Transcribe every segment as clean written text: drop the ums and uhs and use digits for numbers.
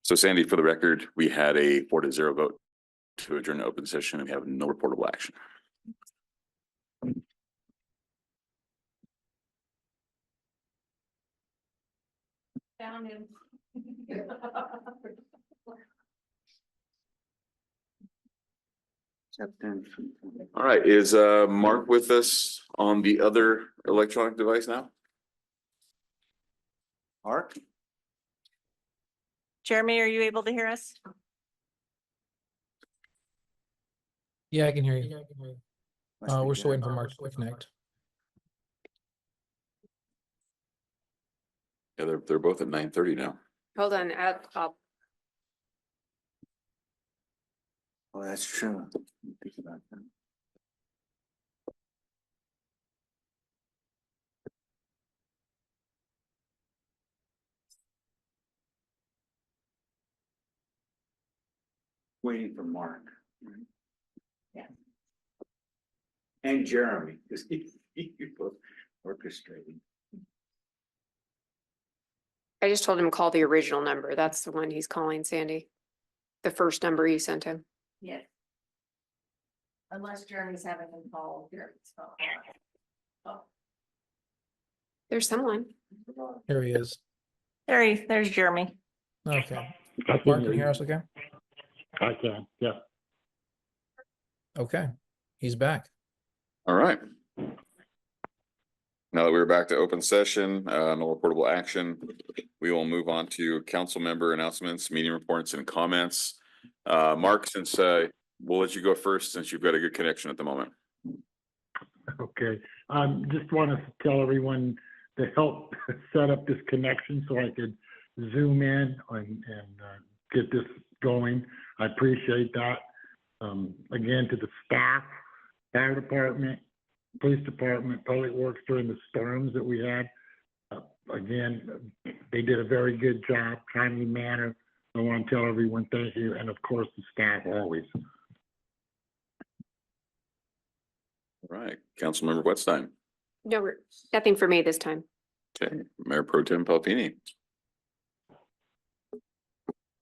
So Sandy, for the record, we had a 4-0 vote to adjourn to open session and we have no reportable action. Found him. All right, is Mark with us on the other electronic device now? Mark? Jeremy, are you able to hear us? Yeah, I can hear you. We're still waiting for Mark to connect. Yeah, they're both at 9:30 now. Hold on, I'll Oh, that's true. Think about that. Waiting for Mark. Yeah. And Jeremy, because he both orchestrating. I just told him to call the original number. That's the one he's calling, Sandy. The first number you sent him. Yes. Unless Jeremy's having him call Jeremy's phone. Oh. There's someone. Here he is. There's Jeremy. Okay. I Mark, can you hear us okay? I can, yeah. Okay. He's back. All right. Now that we're back to open session, no reportable action, we will move on to council member announcements, meeting reports and comments. Mark, since we'll let you go first since you've got a good connection at the moment. Okay, just want to tell everyone to help set up this connection so I could zoom in and get this going. I appreciate that. Again, to the staff, fire department, police department, public works during the storms that we had. Again, they did a very good job, timely manner. I want to tell everyone thank you, and of course the staff always. All right, Councilmember Wetstein. No, nothing for me this time. Okay, Mayor Pro Tem Palpini.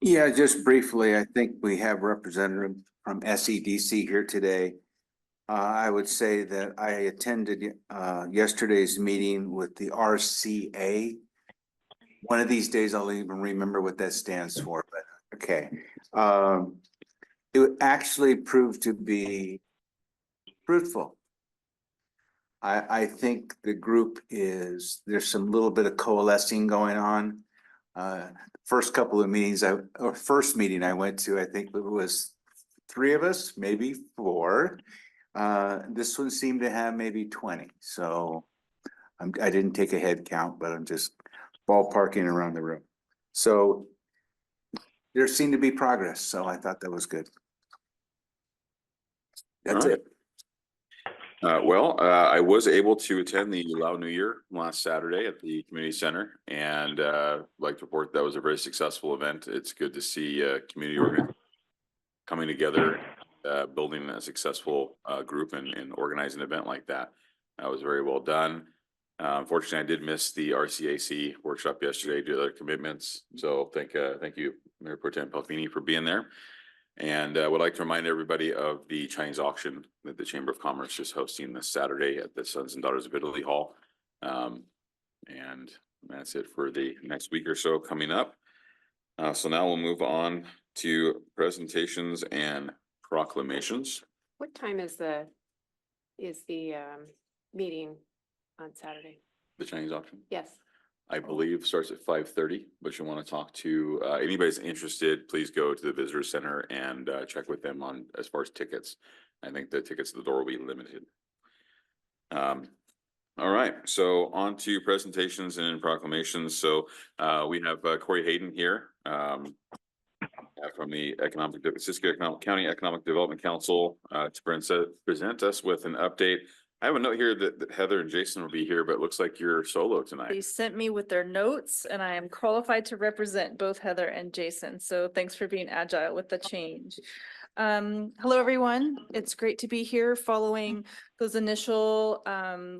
Yeah, just briefly, I think we have representative from SEDC here today. I would say that I attended yesterday's meeting with the RCA. One of these days I'll even remember what that stands for, but okay. It actually proved to be fruitful. I think the group there's some little bit of coalescing going on. First couple of meetings, first meeting I went to, I think it was 3 of us, maybe 4. This one seemed to have maybe 20. So I didn't take a head count, but I'm just ballparking around the room. So there seemed to be progress. So I thought that was good. That's All right. it. I was able to attend the Lao New Year last Saturday at the community center, and like to report that was a very successful event. It's good to see community organization coming together, building a successful group and organizing an event like that. That was very well done. Unfortunately, I did miss the RCAC workshop yesterday due to other commitments. So thank you, Mayor Pro Tem Palpini, for being there. And would like to remind everybody of the Chinese auction that the Chamber of Commerce is hosting this Saturday at the Sons and Daughters of Italy Hall. And that's it for the next week or so coming up. So now we'll move on to presentations and proclamations. What time is the meeting on Saturday? The Chinese auction, Yes. I believe, starts at 5:30, but you want to talk to anybody's interested, please go to the visitor center and check with them on as far as tickets. I think the tickets at the door will be limited. All right, so on to presentations and proclamations. So we have Corey Hayden here from the Siskiyou County Economic Development Council to present us with an update. I have a note here that Heather and Jason will be here, but it looks like you're solo tonight. They sent me with their notes and I am qualified to represent both Heather and Jason. So thanks for being agile with the change. Hello, everyone. It's great to be here following those initial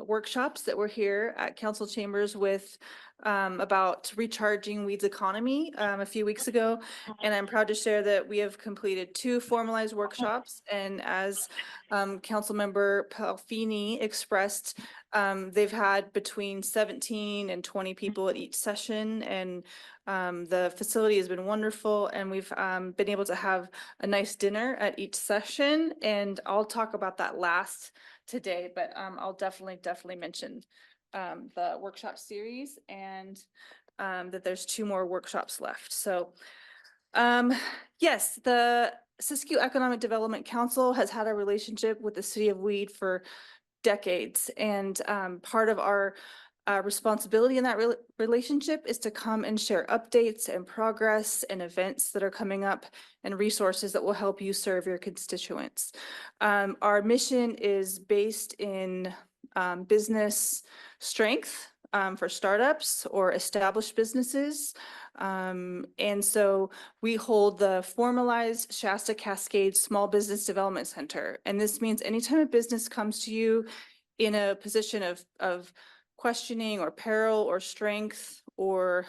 workshops that were here at council chambers with about recharging Weed's economy a few weeks ago. And I'm proud to share that we have completed 2 formalized workshops. And as Councilmember Palfini expressed, they've had between 17 and 20 people at each session, and the facility has been wonderful, and we've been able to have a nice dinner at each session, and I'll talk about that last today, but I'll definitely mention the workshop series and that there's 2 more workshops left. So yes, the Siskiyou Economic Development Council has had a relationship with the city of Weed for decades, and part of our responsibility in that relationship is to come and share updates and progress and events that are coming up and resources that will help you serve your constituents. Our mission is based in business strength for startups or established businesses. And so we hold the formalized Shasta Cascade Small Business Development Center. And this means anytime a business comes to you in a position of questioning or peril or strength or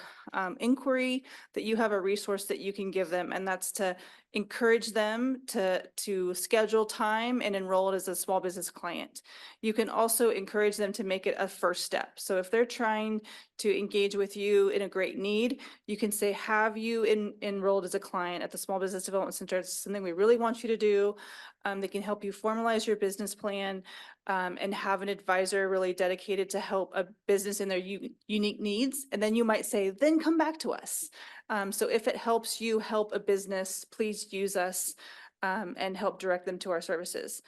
inquiry, that you have a resource that you can give them. And that's to encourage them to schedule time and enroll as a small business client. You can also encourage them to make it a first step. So if they're trying to engage with you in a great need, you can say, have you enrolled as a client at the Small Business Development Center? It's something we really want you to do. They can help you formalize your business plan and have an advisor really dedicated to help a business in their unique needs. And then you might say, then come back to us. So if it helps you help a business, please use us and help direct them to our services.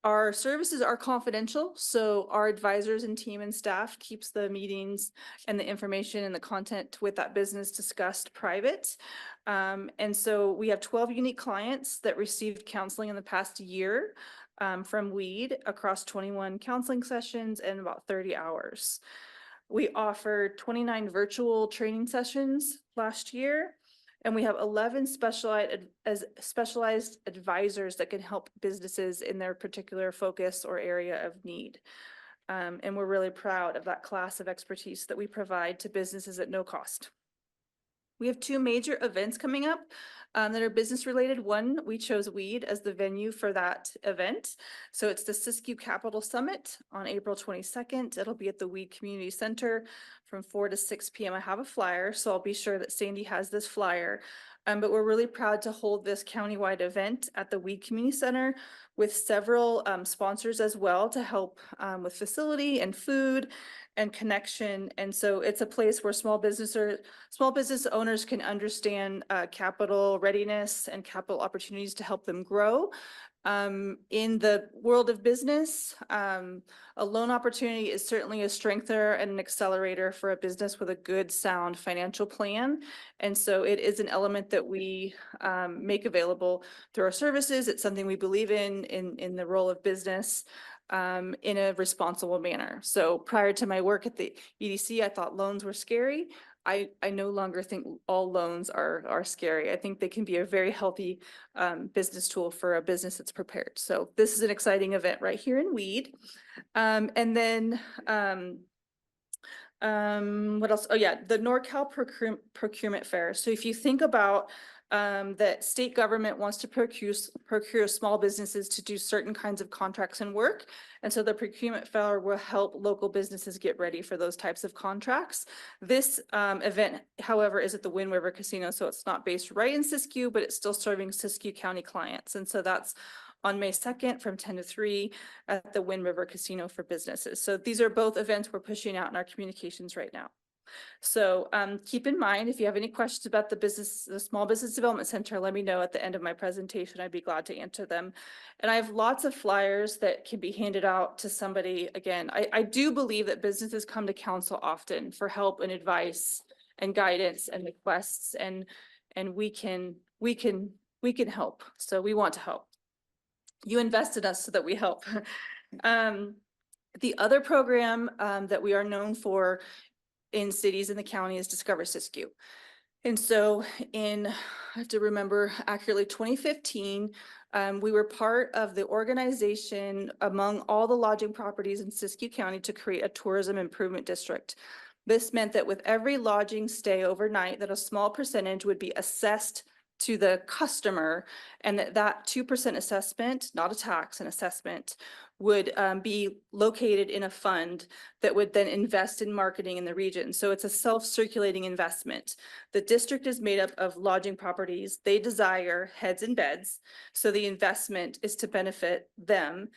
Our services are confidential, so our advisors and team and staff keeps the meetings and the information and the content with that business discussed private. And so we have 12 unique clients that received counseling in the past year from Weed across 21 counseling sessions and about 30 hours. We offered 29 virtual training sessions last year, and we have 11 specialized advisors that can help businesses in their particular focus or area of need. And we're really proud of that class of expertise that we provide to businesses at no cost. We have 2 major events coming up that are business related. One, we chose Weed as the venue for that event. So it's the Siskiyou Capital Summit on April 22nd. It'll be at the Weed Community Center from 4 to 6 p.m. I have a flyer, so I'll be sure that Sandy has this flyer. But we're really proud to hold this countywide event at the Weed Community Center with several sponsors as well to help with facility and food and connection. And so it's a place where small business owners can understand capital readiness and capital opportunities to help them grow. In the world of business, a loan opportunity is certainly a strengthener and an accelerator for a business with a good, sound financial plan. And so it is an element that we make available through our services. It's something we believe in the role of business in a responsible manner. So prior to my work at the EDC, I thought loans were scary. I no longer think all loans are scary. I think they can be a very healthy business tool for a business that's prepared. So this is an exciting event right here in Weed. And then what else? Oh yeah, the NorCal Procurement Fair. So if you think about that state government wants to procure small businesses to do certain kinds of contracts and work. And so the procurement fair will help local businesses get ready for those types of contracts. This event, however, is at the Wind River Casino. So it's not based right in Siskiyou, but it's still serving Siskiyou County clients. And so that's on May 2nd from 10 to 3 at the Wind River Casino for businesses. So these are both events we're pushing out in our communications right now. So keep in mind, if you have any questions about the Small Business Development Center, let me know at the end of my presentation. I'd be glad to answer them. And I have lots of flyers that can be handed out to somebody. Again, I do believe that businesses come to council often for help and advice and guidance and requests, and we can help. So we want to help. You invest in us so that we help. The other program that we are known for in cities in the county is Discover Siskiyou. And so I have to remember accurately, 2015, we were part of the organization among all the lodging properties in Siskiyou County to create a tourism improvement district. This meant that with every lodging stay overnight, that a small percentage would be assessed to the customer, and that 2% assessment, not a tax, an assessment, would be located in a fund that would then invest in marketing in the region. So it's a self-circulating investment. The district is made up of lodging properties. They desire heads and beds. So the investment is to benefit them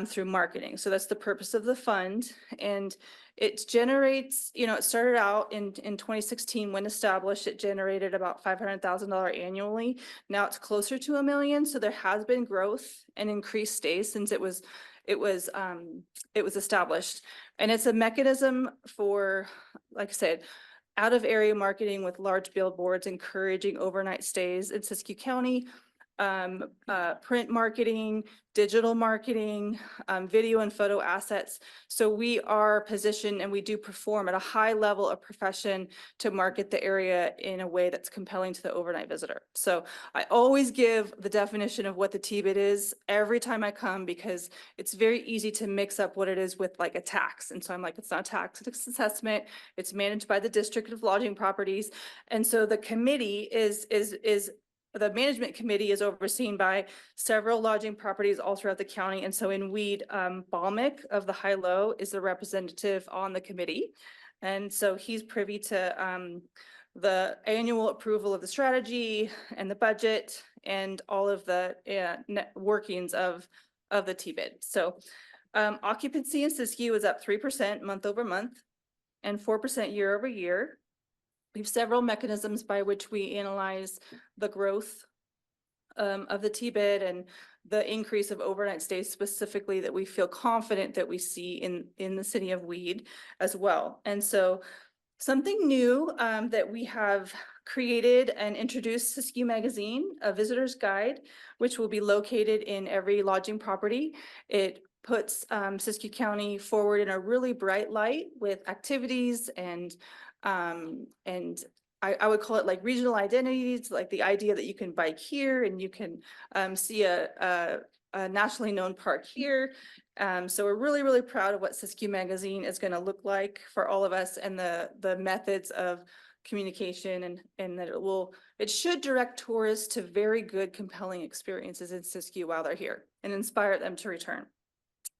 through marketing. So that's the purpose of the fund. And it generates, it started out in 2016 when established, it generated about $500,000 annually. Now it's closer to $1 million. So there has been growth and increased stays since it was established. And it's a mechanism for, like I said, out of area marketing with large billboards encouraging overnight stays in Siskiyou County, print marketing, digital marketing, video and photo assets. So we are positioned and we do perform at a high level of profession to market the area in a way that's compelling to the overnight visitor. So I always give the definition of what the TBID is every time I come, because it's very easy to mix up what it is with like a tax. And so I'm like, it's not a tax, it's assessment. It's managed by the District of Lodging Properties. And so the committee the management committee is overseen by several lodging properties all throughout the county. And so in Weed, Balmick of the High Low is the representative on the committee. And so he's privy to the annual approval of the strategy and the budget and all of the workings of the TBID. So occupancy in Siskiyou is up 3% month over month and 4% year over year. We have several mechanisms by which we analyze the growth of the TBID and the increase of overnight stays specifically that we feel confident that we see in the city of Weed as well. And so something new that we have created and introduced Siskiyou Magazine, a visitor's guide, which will be located in every lodging property. It puts Siskiyou County forward in a really bright light with activities and I would call it like regional identities, like the idea that you can bike here and you can see a nationally known park here. So we're really, really proud of what Siskiyou Magazine is going to look like for all of us and the methods of communication and that it should direct tourists to very good, compelling experiences in Siskiyou while they're here and inspire them to return.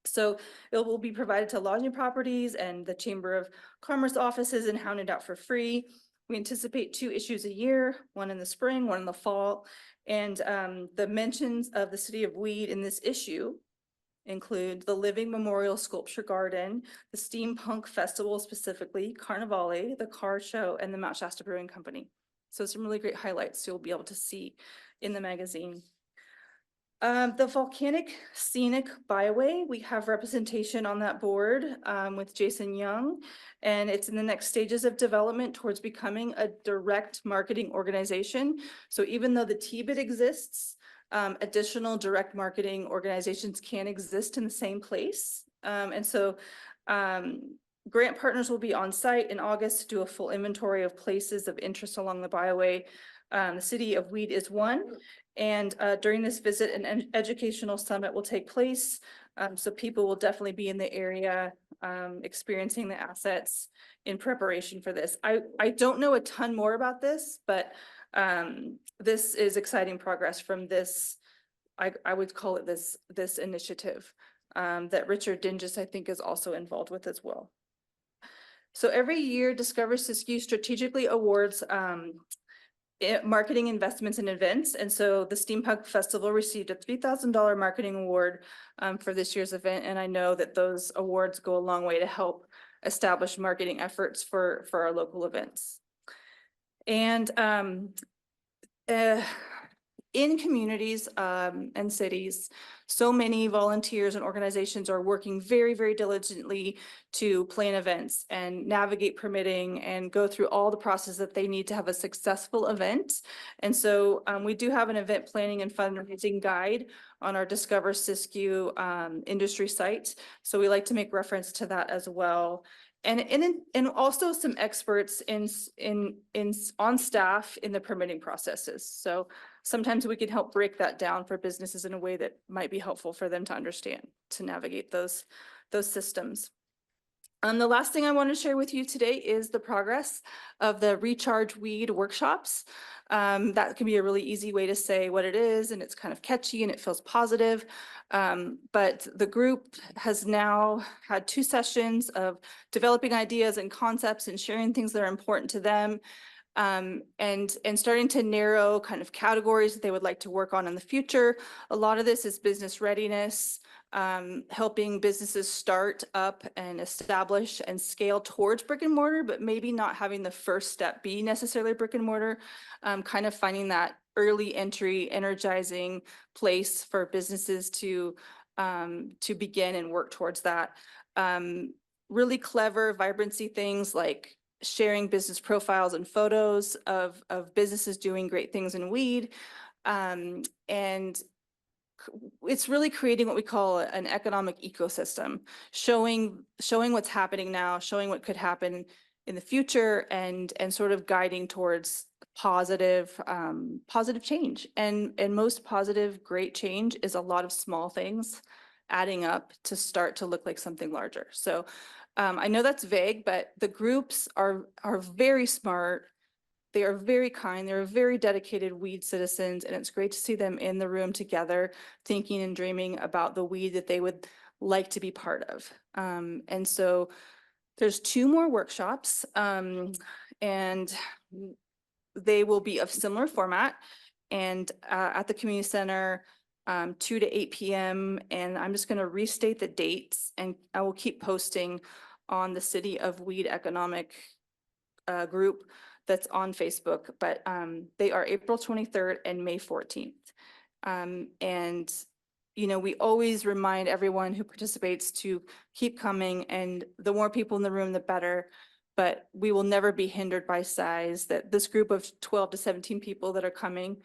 So it will be provided to lodging properties and the Chamber of Commerce offices and hounded out for free. We anticipate 2 issues a year, one in the spring, one in the fall. And the mentions of the city of Weed in this issue include the Living Memorial Sculpture Garden, the Steampunk Festival, specifically Carnivale, the car show, and the Mount Shasta Brewing Company. So some really great highlights you'll be able to see in the magazine. The Volcanic Scenic Byway, we have representation on that board with Jason Young, and it's in the next stages of development towards becoming a direct marketing organization. So even though the TBID exists, additional direct marketing organizations can exist in the same place. And so grant partners will be on site in August to do a full inventory of places of interest along the byway. The city of Weed is one. And during this visit, an educational summit will take place. So people will definitely be in the area experiencing the assets in preparation for this. I don't know a ton more about this, but this is exciting progress from this. I would call it this initiative that Richard Dinges, I think, is also involved with as well. So every year, Discover Siskiyou strategically awards marketing investments and events. And so the Steampunk Festival received a $3,000 marketing award for this year's event. And I know that those awards go a long way to help establish marketing efforts for our local events. And in communities and cities, so many volunteers and organizations are working very, very diligently to plan events and navigate permitting and go through all the process that they need to have a successful event. And so we do have an event planning and fundraising guide on our Discover Siskiyou industry site. So we like to make reference to that as well. And also some experts on staff in the permitting processes. So sometimes we can help break that down for businesses in a way that might be helpful for them to understand, to navigate those systems. The last thing I want to share with you today is the progress of the Recharge Weed workshops. That can be a really easy way to say what it is, and it's kind of catchy and it feels positive. But the group has now had 2 sessions of developing ideas and concepts and sharing things that are important to them. And starting to narrow kind of categories that they would like to work on in the future. A lot of this is business readiness, helping businesses start up and establish and scale towards brick and mortar, but maybe not having the first step be necessarily brick and mortar, kind of finding that early entry, energizing place for businesses to begin and work towards that. Really clever vibrancy things like sharing business profiles and photos of businesses doing great things in weed. And it's really creating what we call an economic ecosystem, showing what's happening now, showing what could happen in the future, and sort of guiding towards positive change. And most positive, great change is a lot of small things adding up to start to look like something larger. So I know that's vague, but the groups are very smart. They are very kind. They're very dedicated weed citizens, and it's great to see them in the room together, thinking and dreaming about the weed that they would like to be part of. And so there's 2 more workshops, and they will be of similar format, and at the community center, 2 to 8 p.m. And I'm just going to restate the dates, and I will keep posting on the City of Weed Economic group that's on Facebook, but they are April 23rd and May 14th. And, you know, we always remind everyone who participates to keep coming, and the more people in the room, the better. But we will never be hindered by size. That this group of 12 to 17 people that are coming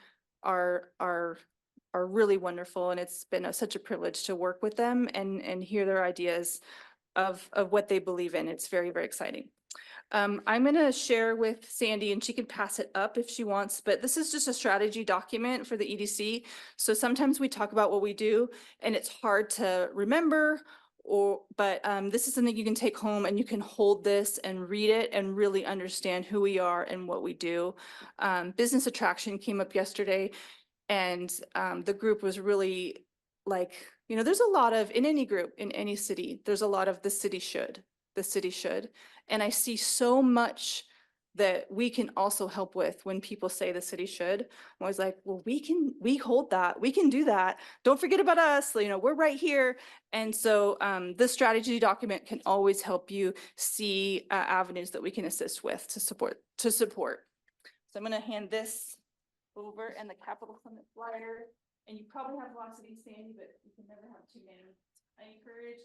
are really wonderful, and it's been such a privilege to work with them and hear their ideas of what they believe in. It's very, very exciting. I'm going to share with Sandy, and she can pass it up if she wants, but this is just a strategy document for the EDC. So sometimes we talk about what we do and it's hard to remember, but this is something you can take home, and you can hold this and read it and really understand who we are and what we do. Business attraction came up yesterday, and the group was really like, you know, there's a lot of, in any group, in any city, there's a lot of the city should. And I see so much that we can also help with when people say the city should. I'm always like, well, we hold that, we can do that. Don't forget about us, you know, we're right here. And so this strategy document can always help you see avenues that we can assist with to support. So I'm going to hand this over, and the Capital Summit flyer. And you probably have lots of these, Sandy, but you can never have too many. I encourage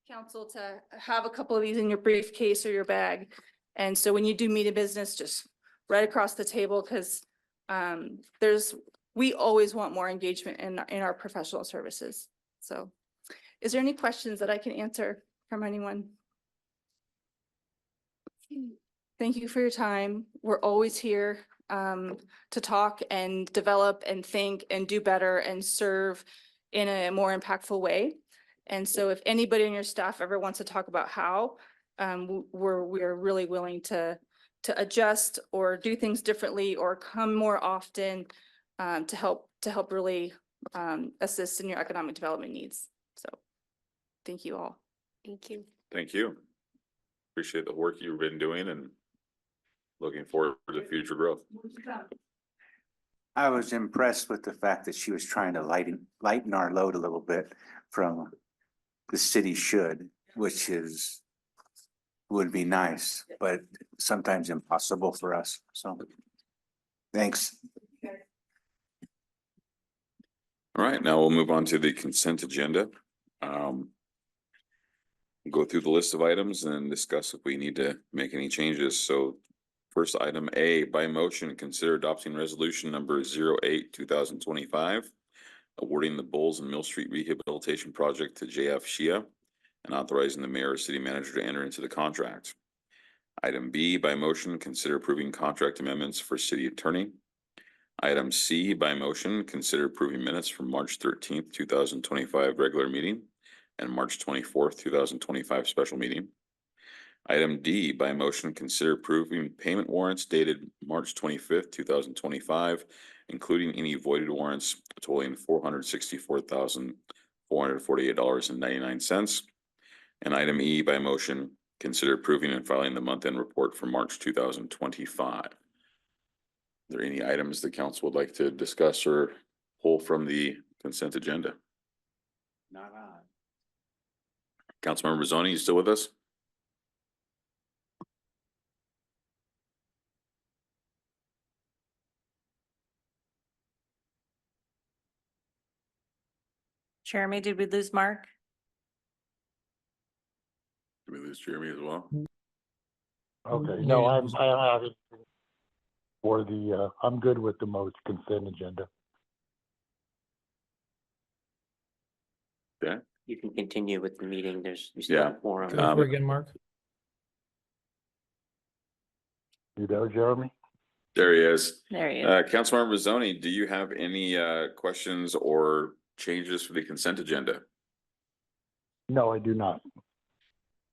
council to have a couple of these in your briefcase or your bag. And so when you do meet a business, just right across the table, because we always want more engagement in our professional services. So is there any questions that I can answer from anyone? Thank you for your time. We're always here to talk and develop and think and do better and serve in a more impactful way. And so if anybody on your staff ever wants to talk about how, we're really willing to adjust or do things differently or come more often to help really assist in your economic development needs. So thank you all. Thank you. Thank you. Appreciate the work you've been doing and looking forward to future growth. I was impressed with the fact that she was trying to lighten our load a little bit from the city should, which would be nice, but sometimes impossible for us. So thanks. All right, now we'll move on to the consent agenda. Go through the list of items and discuss if we need to make any changes. So first item A, by motion, consider adopting resolution number 08/2025, awarding the Bowles and Mill Street Rehabilitation Project to JF Shia and authorizing the mayor or city manager to enter into the contract. Item B, by motion, consider approving contract amendments for city attorney. Item C, by motion, consider approving minutes from March 13th, 2025 regular meeting and March 24th, 2025 special meeting. Item D, by motion, consider approving payment warrants dated March 25th, 2025, including any voided warrants totaling $464,448.99. And item E, by motion, consider approving and filing the month-end report for March 2025. Are there any items the council would like to discuss or pull from the consent agenda? Not on. Councilmember Mazzoni, you still with us? Jeremy, did we lose Mark? Did we lose Jeremy as well? Okay, Yeah, no, yeah, I have it for the, I'm good with the most consent agenda. Yeah. You can continue with the meeting. You still Yeah. have quorum. Go for it again, Mark. You there, Jeremy? There he is. There he is. Councilmember Mazzoni, do you have any questions or changes for the consent agenda? No, I do not.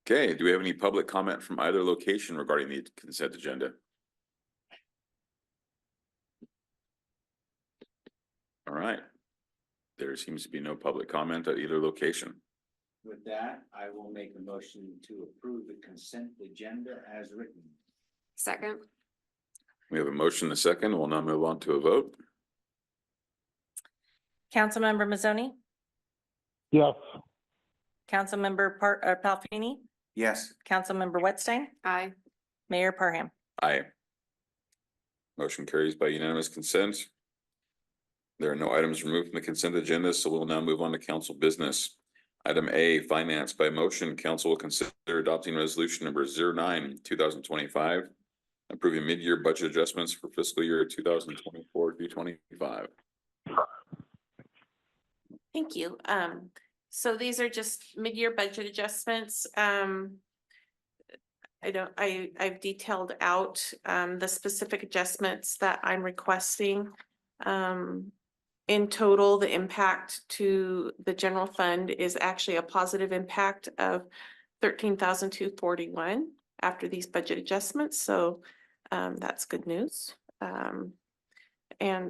Okay, do we have any public comment from either location regarding the consent agenda? All right. There seems to be no public comment at either location. With that, I will make a motion to approve the consent agenda as written. Second. We have a motion and a second. We'll now move on to a vote. Councilmember Mazzoni, Yes, Councilmember Palfini, Yes. Councilmember Whitstein, Aye. Mayor Parham. Aye. Motion carries by unanimous consent. There are no items removed from the consent agenda, so we'll now move on to council business. Item A, finance. By motion, council will consider adopting resolution number 09/2025, approving mid-year budget adjustments for fiscal year 2024 through 25. Thank you. So these are just mid-year budget adjustments. I've detailed out, the specific adjustments that I'm requesting. In total, the impact to the general fund is actually a positive impact of 13,241 after these budget adjustments. So, that's good news. And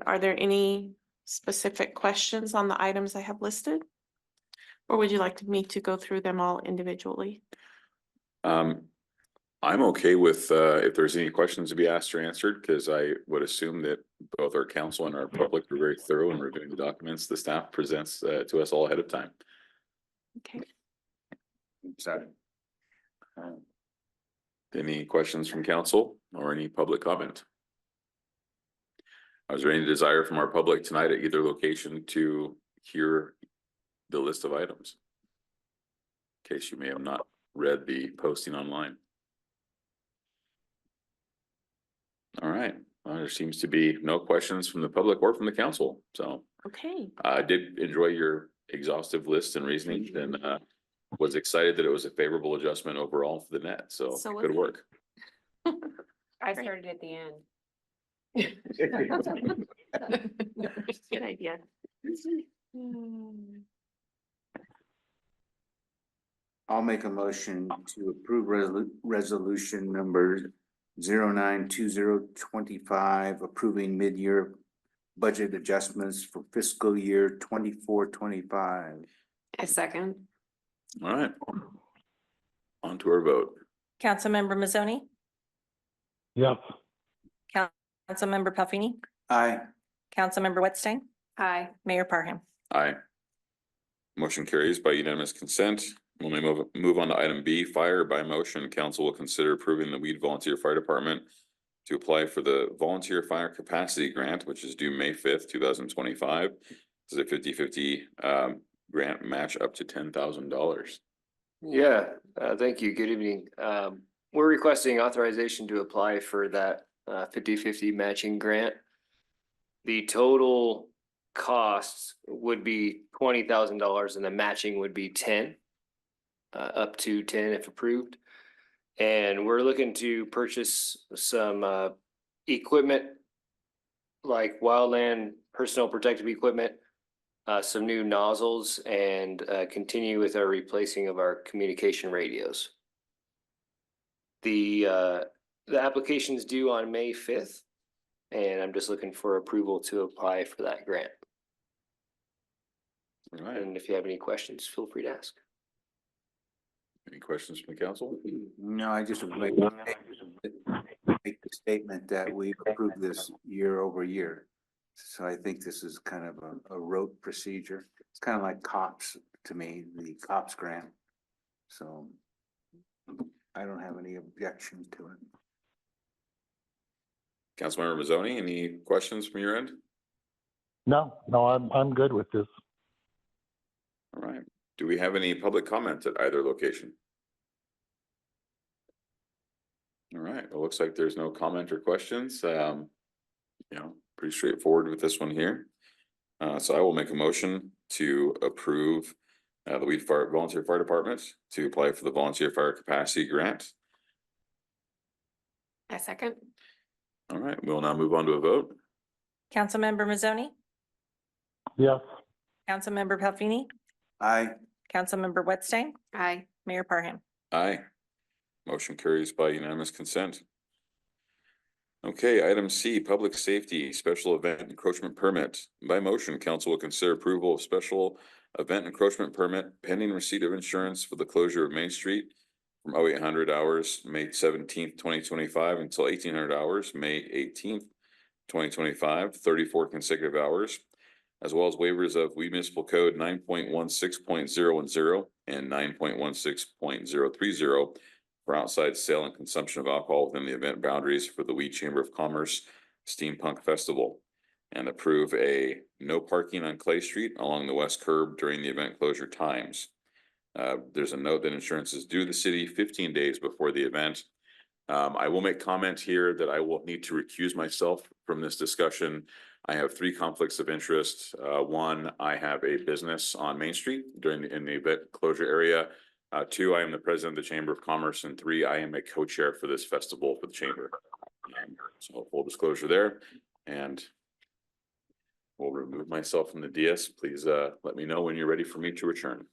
are there any specific questions on the items I have listed? Or would you like me to go through them all individually? I'm okay with, if there's any questions to be asked or answered, because I would assume that both our council and our public are very thorough in reviewing the documents the staff presents to us all ahead of time. Okay. Sorry. Any questions from council or any public comment? Is there any desire from our public tonight at either location to hear the list of items? In case you may have not read the posting online. All right, well, there seems to be no questions from the public or from the council, so Okay. I did enjoy your exhaustive list and reasoning and was excited that it was a favorable adjustment overall for the net, so So was good I. work. I Great. started at the end. Good idea. I'll make a motion to approve resolution number 09/2025, approving mid-year budget adjustments for fiscal year 24-25. A second. All right. On to our vote. Councilmember Mazzoni, yes, Councilmember Palfini, Aye. Councilmember Whitstein, Aye. Mayor Parham. Aye. Motion carries by unanimous consent. When we move on to item B, fire. By motion, council will consider approving the Weed Volunteer Fire Department to apply for the Volunteer Fire Capacity Grant, which is due May 5th, 2025. This is a 50/50 grant match up to $10,000. Yeah, thank you. Good evening. We're requesting authorization to apply for that 50/50 matching grant. The total costs would be $20,000 and the matching would be 10, up to 10 if approved. And we're looking to purchase some equipment like wildland personal protective equipment, some new nozzles, and continue with our replacing of our communication radios. The application's due on May 5th. And I'm just looking for approval to apply for that grant. All right. And if you have any questions, feel free to ask. Any questions from the council? No, I just would make the statement that we approved this year over year. So I think this is kind of a rote procedure. It's kind of like COPS to me, the COPS grant. So I don't have any objection to it. Councilmember Mazzoni, any questions from your end? No, I'm good with this. All right. Do we have any public comment at either location? All right. It looks like there's no comment or questions. Pretty straightforward with this one here. So I will make a motion to approve the Weed Fire Volunteer Fire Department to apply for the Volunteer Fire Capacity Grant. A second. All right, we'll now move on to a vote. Councilmember Mazzoni, Yes. Councilmember Palfini, Aye. Councilmember Whitstein, Aye. Mayor Parham. Aye. Motion carries by unanimous consent. Okay, item C, Public Safety Special Event Encroachment Permit. By motion, council will consider approval of special event encroachment permit pending receipt of insurance for the closure of Main Street from 0800 hours, May 17th, 2025 until 1800 hours, May 18th, 2025, 34 consecutive hours, as well as waivers of Weed Municipal Code 9.16.010 and 9.16.030 for outside sale and consumption of alcohol within the event boundaries for the Weed Chamber of Commerce Steampunk Festival, and approve a no parking on Clay Street along the west curb during the event closure times. There's a note that insurance is due the city 15 days before the event. I will make comment here that I will need to recuse myself from this discussion. I have 3 conflicts of interest. One, I have a business on Main Street in the event closure area. 2, I am the president of the Chamber of Commerce, and 3, I am a co-chair for this festival for the chamber. So full disclosure there, and will remove myself from the DS. Please let me know when you're ready for me to return.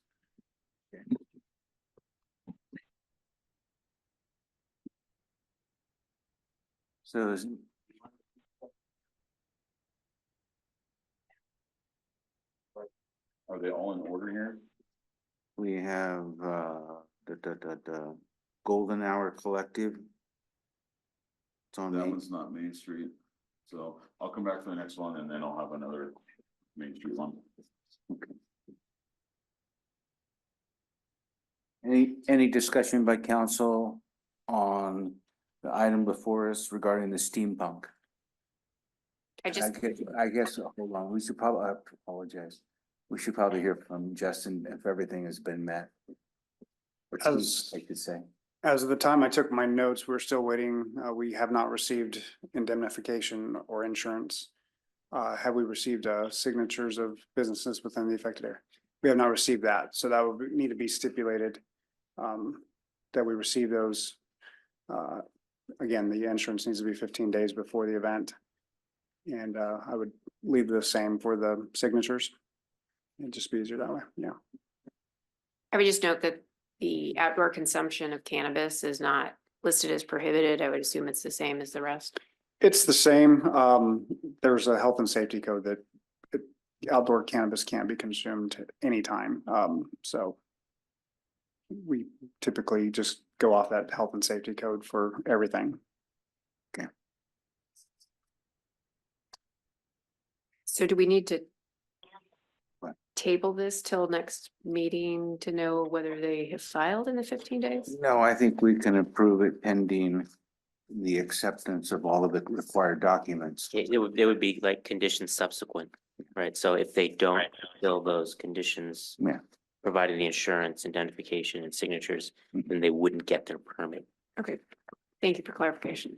So Are they all in order here? we have the Golden Hour Collective. It's on That Main. one's not Main Street, so I'll come back to the next one and then I'll have another Main Street one. Any discussion by council on the item before us regarding the steampunk? I just, I guess, hold on, we should probably, I apologize. We should probably hear from Justin if everything has been met. Or As- I could say. As of the time I took my notes, we're still waiting. We have not received indemnification or insurance. Have we received signatures of businesses within the affected area? We have not received that, so that would need to be stipulated that we receive those. Again, the insurance needs to be 15 days before the event. And I would leave the same for the signatures. It'd just be easier that way, yeah. I would just note that the outdoor consumption of cannabis is not listed as prohibited. I would assume it's the same as the rest. It's the same. There's a health and safety code that outdoor cannabis can't be consumed at any time. So we typically just go off that health and safety code for everything. So do we need to What? table this till next meeting to know whether they have filed in the 15 days? No, I think we can approve it pending the acceptance of all of the required documents. It would be like conditions subsequent, right? So if they don't fulfill those conditions. Yeah. Providing the insurance, identification and signatures, then they wouldn't get their permit. Okay, thank you for clarification.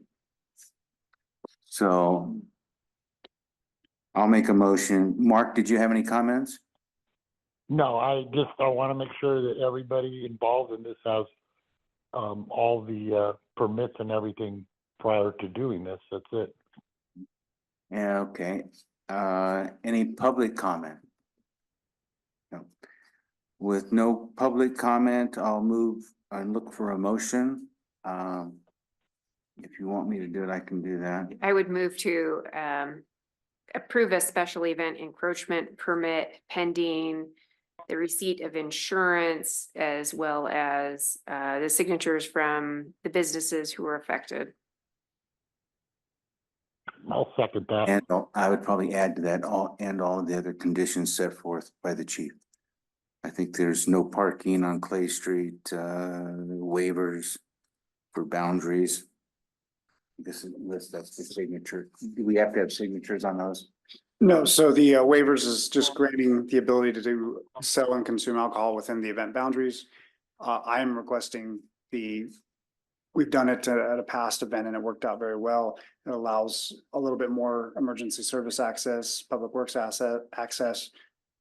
So I'll make a motion. Mark, did you have any comments? No, I want to make sure that everybody involved in this has all the permits and everything prior to doing this. That's it. Yeah, okay. Any public comment? No. With no public comment, I'll move and look for a motion. If you want me to do it, I can do that. I would move to approve a special event encroachment permit pending the receipt of insurance as well as the signatures from the businesses who were affected. I'll second that. And I would probably add to that all of the other conditions set forth by the chief. I think there's no parking on Clay Street, waivers for boundaries. That's the signature. Do we have to have signatures on those? No, so the waivers is just granting the ability to sell and consume alcohol within the event boundaries. I am requesting we've done it at a past event and it worked out very well. It allows a little bit more emergency service access, public works access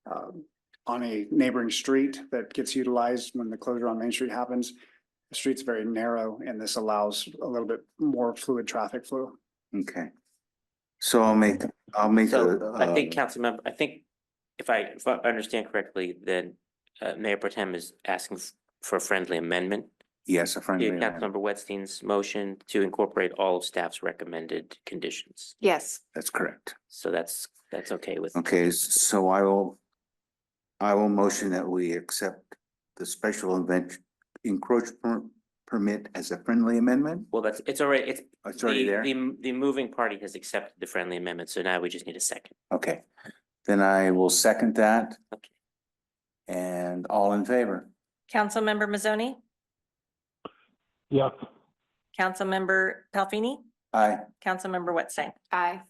on a neighboring street that gets utilized when the closure on Main Street happens. The street's very narrow and this allows a little bit more fluid traffic flow. Okay. So I'll make So I think a, Councilmember, I think if I understand correctly, then Mayor Pro Tem is asking for a friendly amendment yes, a friendly to amendment. Councilmember Wetstein's motion to incorporate all of staff's recommended conditions. Yes. That's correct. So that's okay with. Okay, so I will motion that we accept the special event encroachment permit as a friendly amendment. Well, it's already, It's already there. The moving party has accepted the friendly amendment, so now we just need a second. Okay, then I will second that. Okay. And all in favor? Councilmember Mazzoni, Yes, Councilmember Palfini, Aye. Councilmember Whitstein. Aye.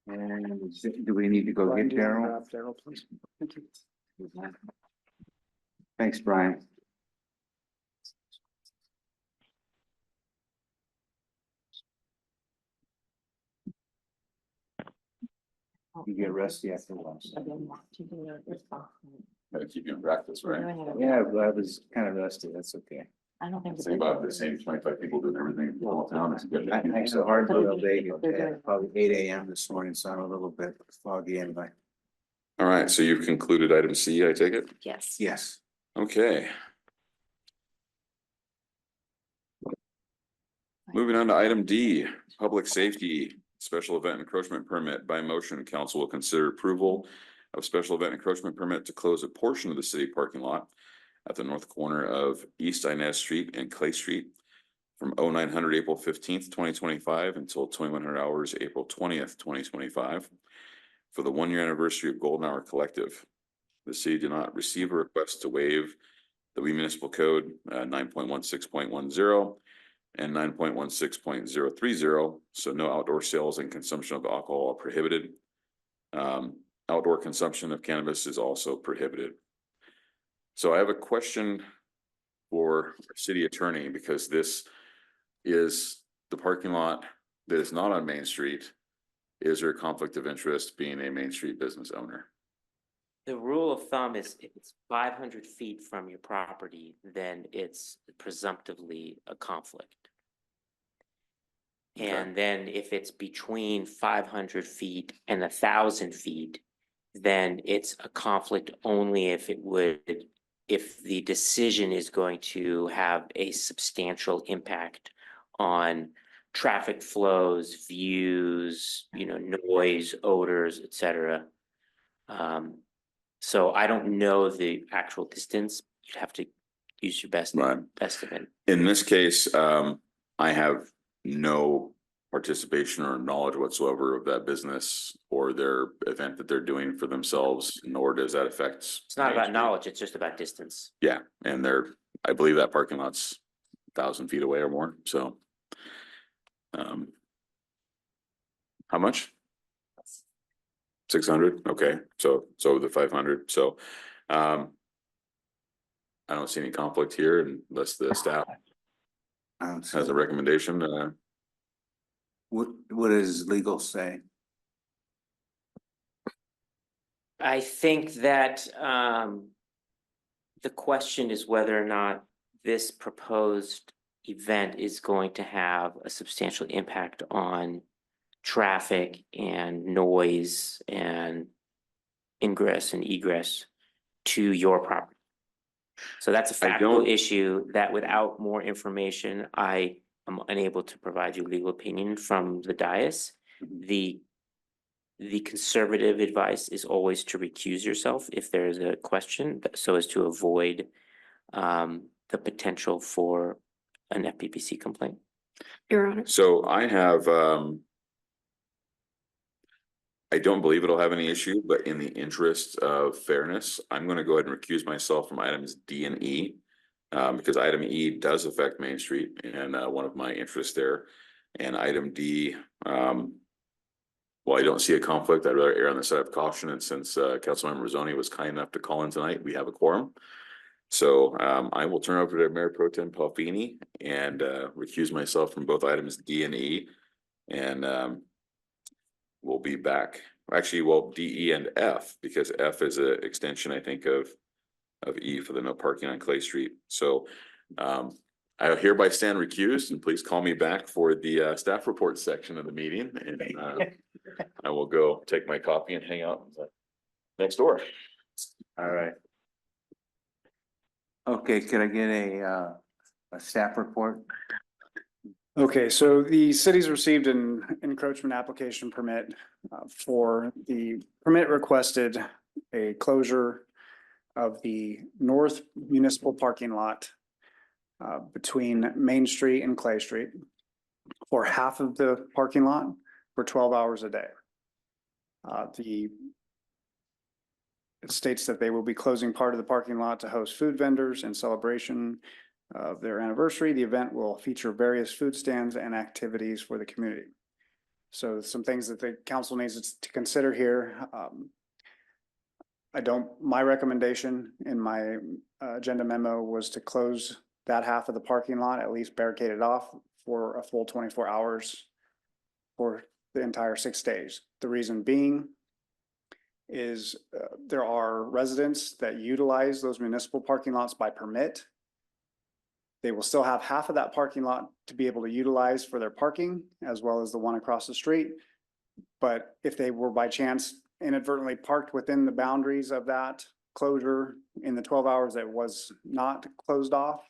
And do we need to go Brian, get do you wanna Daryl? grab Daryl, please? Thank you. Thanks, Brian. You get rusty after lunch. Gotta keep you in practice, right? Yeah, I was kind of rusty. That's okay. I don't think. Think about the same 25 people doing everything in the whole town. It's good. I think so hard all day, probably 8 AM this morning, so I'm a little bit foggy anyway. All right, so you've concluded item C, I take it? Yes. Yes. Okay. Moving on to item D, public safety special event encroachment permit. By motion, council will consider approval of special event encroachment permit to close a portion of the city parking lot at the north corner of East Inez Street and Clay Street from 0900 April 15th, 2025 until 2100 hours, April 20th, 2025 for the 1-year anniversary of Golden Hour Collective. The city did not receive a request to waive the Wee Municipal Code 9.16.10 and 9.16.030, so no outdoor sales and consumption of alcohol are prohibited. Outdoor consumption of cannabis is also prohibited. So I have a question for our city attorney, because this is the parking lot that is not on Main Street. Is there a conflict of interest being a Main Street business owner? The rule of thumb is if it's 500 feet from your property, then it's presumptively a conflict. Okay. And then if it's between 500 feet and 1,000 feet, then it's a conflict only if the decision is going to have a substantial impact on traffic flows, views, noise, odors, etc. So I don't know the actual distance. You'd have to use your best Right. estimate. In this case, I have no participation or knowledge whatsoever of that business or their event that they're doing for themselves, nor does that affect. It's not Main about Street. knowledge, it's just about distance. Yeah, and I believe that parking lot's 1,000 feet away or more, so. How much? 600, okay, so the 500, so, I don't see any conflict here unless the staff has a recommendation, What does legal say? I think that the question is whether or not this proposed event is going to have a substantial impact on traffic and noise and ingress and egress to your property. So that's a I factual don't- issue that without more information, I am unable to provide you legal opinion from the dais. The conservative advice is always to recuse yourself if there is a question, so as to avoid the potential for an FPPC complaint. Your Honor. So I have, I don't believe it'll have any issue, but in the interest of fairness, I'm gonna go ahead and recuse myself from items D and E. Because item E does affect Main Street and one of my interests there. And item D, well, I don't see a conflict. I'd rather err on the side of caution. And since Councilmember Mazzoni was kind enough to call in tonight, we have a quorum. So I will turn over to Mayor Pro Tem Palfini and recuse myself from both items D and E. And we'll be back. Actually, well, D, E, and F, because F is an extension, I think, of E for the no parking on Clay Street. So I hereby stand recused, and please call me back for the staff report section of the meeting. And I will go take my coffee and hang out next door. All right. Okay, can I get a staff report? Okay, so the city's received an encroachment application permit for the permit requested a closure of the north municipal parking lot between Main Street and Clay Street for half of the parking lot for 12 hours a day. It states that they will be closing part of the parking lot to host food vendors in celebration of their anniversary. The event will feature various food stands and activities for the community. So some things that the council needs to consider here. My recommendation in my agenda memo was to close that half of the parking lot, at least barricade it off for a full 24 hours for the entire 6 days. The reason being is there are residents that utilize those municipal parking lots by permit. They will still have half of that parking lot to be able to utilize for their parking, as well as the one across the street. But if they were by chance inadvertently parked within the boundaries of that closure in the 12 hours that was not closed off,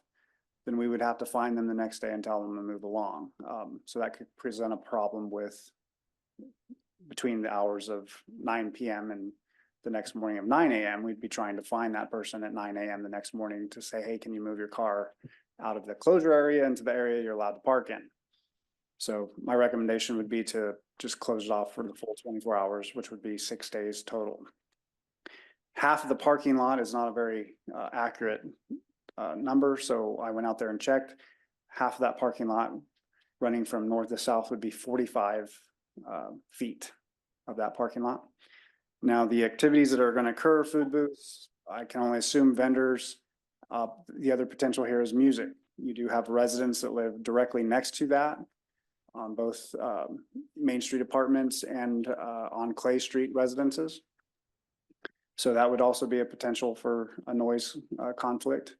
then we would have to find them the next day and tell them to move along. So that could present a problem with between the hours of 9 PM and the next morning of 9 AM, we'd be trying to find that person at 9 AM the next morning to say, hey, can you move your car out of the closure area into the area you're allowed to park in? So my recommendation would be to just close it off for the full 24 hours, which would be 6 days total. Half of the parking lot is not a very accurate number, so I went out there and checked. Half of that parking lot running from north to south would be 45 feet of that parking lot. Now, the activities that are going to occur, food booths, I can only assume vendors. The other potential here is music. You do have residents that live directly next to that on both Main Street apartments and on Clay Street residences. So that would also be a potential for a noise conflict.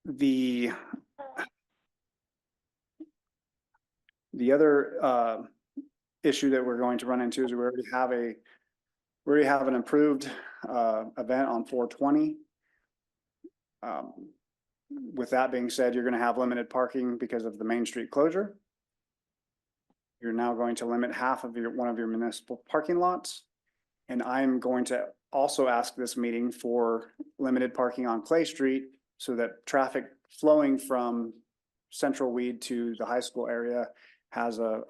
The other issue that we're going to run into is we already have an approved event on 420. With that being said, you're going to have limited parking because of the Main Street closure. You're now going to limit half of one of your municipal parking lots. And I'm going to also ask this meeting for limited parking on Clay Street so that traffic flowing from Central Weed to the high school area has a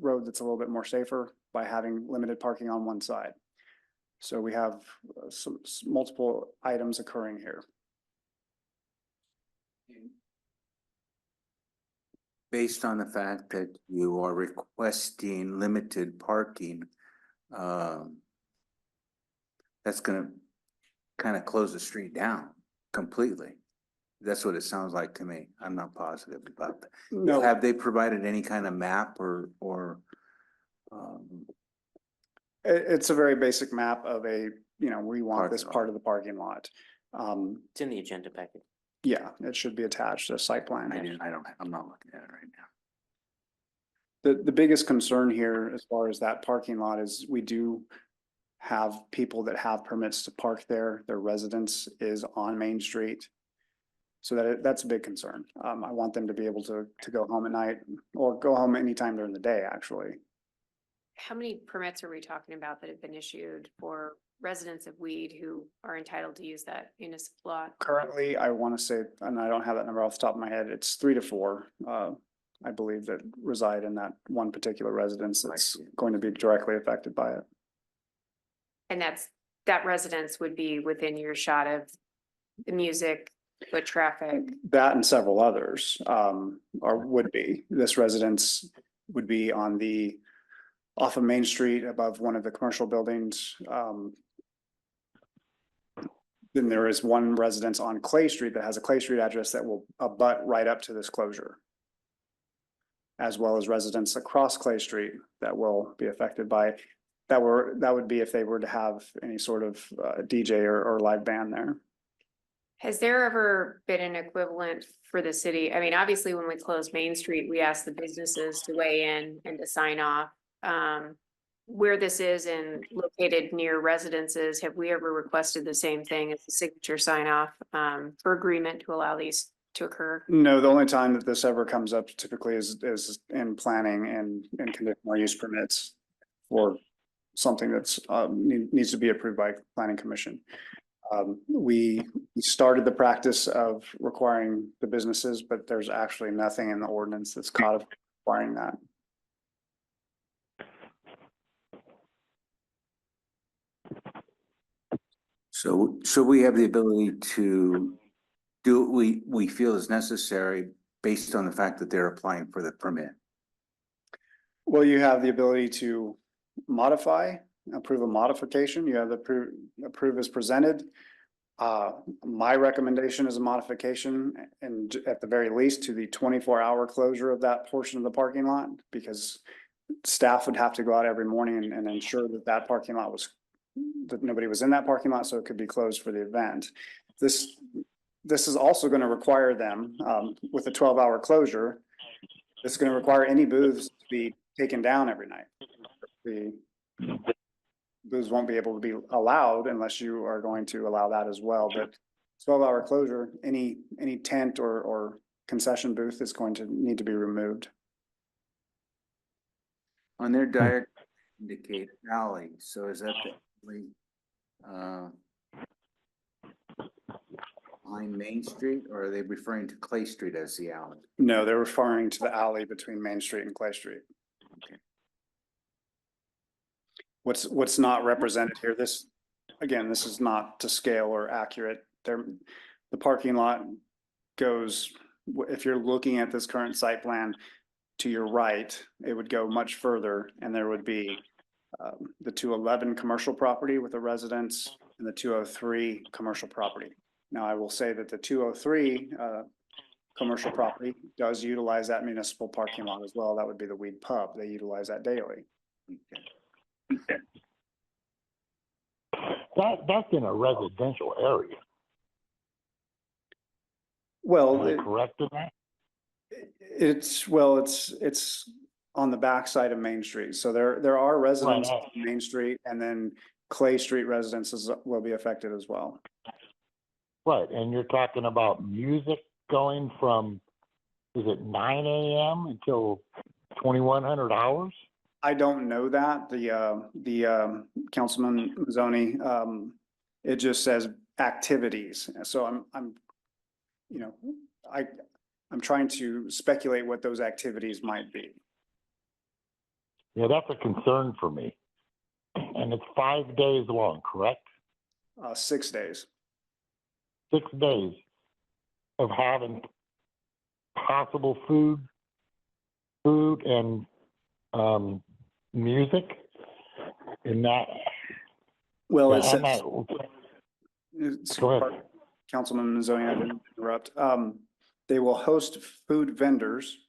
road that's a little bit more safer by having limited parking on one side. So we have some multiple items occurring here. Based on the fact that you are requesting limited parking, that's gonna kind of close the street down completely. That's what it sounds like to me. I'm not positive about that. No. Have they provided any kind of map or It's a very basic map of we want this Parking lot. part of the parking lot. It's in the agenda packet. Yeah, it should be attached to a site plan. I'm not looking at it right now. The biggest concern here as far as that parking lot is we do have people that have permits to park there, their residence is on Main Street. So that's a big concern. I want them to be able to go home at night or go home anytime during the day, actually. How many permits are we talking about that have been issued for residents of Weed who are entitled to use that municipal lot? Currently, I want to say, and I don't have that number off the top of my head, it's 3 to 4. I believe that reside in that one particular residence that's going to be directly affected by it. And that residence would be within your shot of the music, foot traffic. That and several others would be. This residence would be off of Main Street above one of the commercial buildings. Then there is one residence on Clay Street that has a Clay Street address that will abut right up to this closure, as well as residents across Clay Street that will be affected by it. That would be if they were to have any sort of DJ or live band there. Has there ever been an equivalent for the city? I mean, obviously, when we closed Main Street, we asked the businesses to weigh in and to sign off. Where this is and located near residences, have we ever requested the same thing as the signature sign off for agreement to allow these to occur? No, the only time that this ever comes up typically is in planning and conditional use permits for something that's needs to be approved by planning commission. We started the practice of requiring the businesses, but there's actually nothing in the ordinance that's requiring that. So we have the ability to do what we feel is necessary based on the fact that they're applying for the permit. Well, you have the ability to approve a modification. You have the approve as presented. My recommendation is a modification and at the very least to the 24-hour closure of that portion of the parking lot, because staff would have to go out every morning and ensure that parking lot that nobody was in that parking lot, so it could be closed for the event. This is also going to require them, with a 12-hour closure, it's going to require any booths to be taken down every night. The booths won't be able to be allowed unless you are going to allow that as well. But 12-hour closure, any tent or concession booth is going to need to be removed. On their diagram indicate alley, so is that on Main Street, or are they referring to Clay Street as the alley? No, they're referring to the alley between Main Street and Clay Street. Okay. What's not represented here, this is not to scale or accurate. The parking lot goes, if you're looking at this current site plan, to your right, it would go much further, and there would be the 211 commercial property with a residence and the 203 commercial property. Now, I will say that the 203 commercial property does utilize that municipal parking lot as well. That would be the Weed Pub. They utilize that daily. That's in a residential area. Well, Am I correct in that? it's on the backside of Main Street. So there are residents Right. on Main Street, and then Clay Street residences will be affected as well. Right, and you're talking about music going from, is it 9 a.m. until 2100 hours? I don't know that. The Councilman Mazzoni, it just says activities. So I'm trying to speculate what those activities might be. Yeah, that's a concern for me. And it's 5 days long, correct? 6 days. 6 days of having possible food and music in that. Well, it Yeah, I'm says, not- Go ahead. Councilman Mazzoni, I didn't interrupt. They will host food vendors,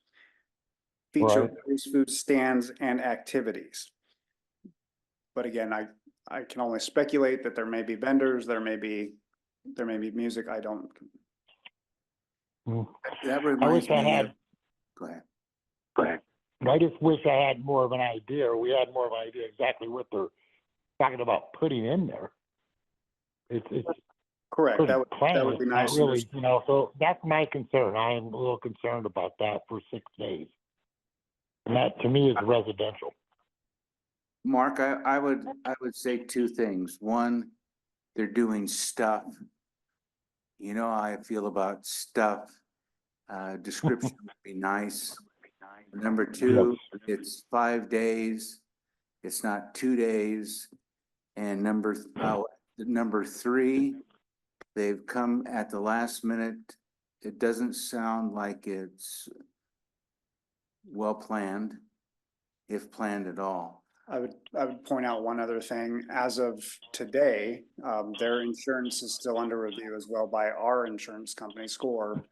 feature Right. various food stands and activities. But again, I can only speculate that there may be vendors, there may be music. I don't. That I reminds wish I me had. of, go ahead. I just wish I had more of an idea, or we had more of an idea exactly what they're talking about putting in there. It's Correct. pretty That plain. would be It's nice. not really, you know, so that's my concern. I am a little concerned about that for 6 days. And that to me is residential. Mark, I would say two things. One, they're doing stuff. You know how I feel about stuff. Description would be nice. Number two, it's 5 days. It's not 2 days. And number three, they've come at the last minute. It doesn't sound like it's well planned, if planned at all. I would point out one other thing. As of today, their insurance is still under review as well by our insurance company, SCORE.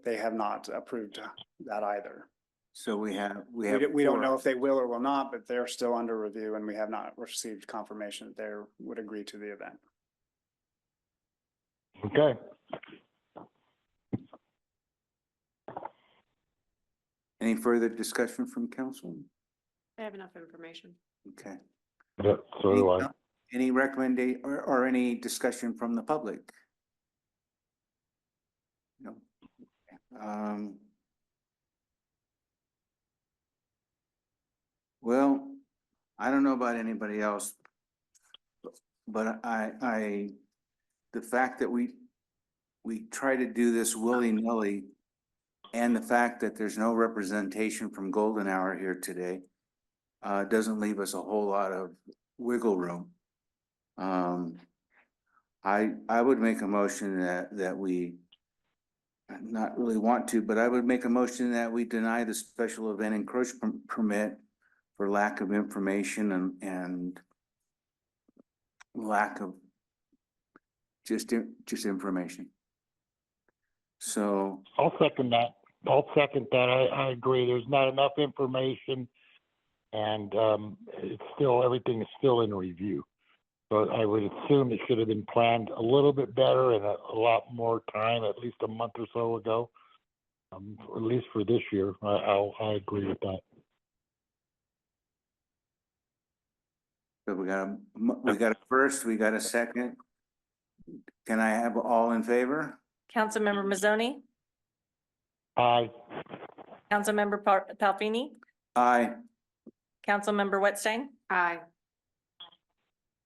They have not approved that either. So we don't We don't know if they will or will not, but they're still under review and we have not received confirmation that they would agree to the event. Okay. Any further discussion from council? I have enough information. Okay. Yeah, so do I. Any recommendation or any discussion from the public? No. Well, I don't know about anybody else, but the fact that we try to do this willy-nilly and the fact that there's no representation from Golden Hour here today doesn't leave us a whole lot of wiggle room. I would make a motion that we not really want to, but I would make a motion that we deny the special event encroachment permit for lack of information and lack of just information. So I'll second that. I agree. There's not enough information and it's still, everything is still in review. So I would assume it should have been planned a little bit better and a lot more time, at least a month or so ago. At least for this year, I agree with that. So we got a first, we got a second. Can I have all in favor? Councilmember Mazzoni, Aye. Councilmember Palfini, Aye. Councilmember Whitstein, Aye.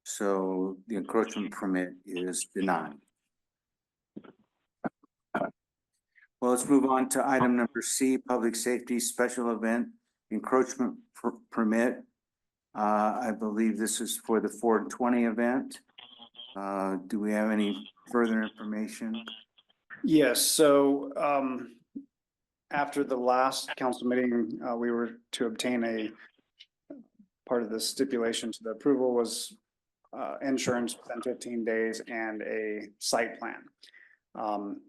So the encroachment permit is denied. Well, let's move on to item number C, public safety special event encroachment permit. I believe this is for the 420 event. Do we have any further information? Yes, so after the last council meeting, we were to obtain a part of the stipulation to the approval was insurance within 15 days and a site plan.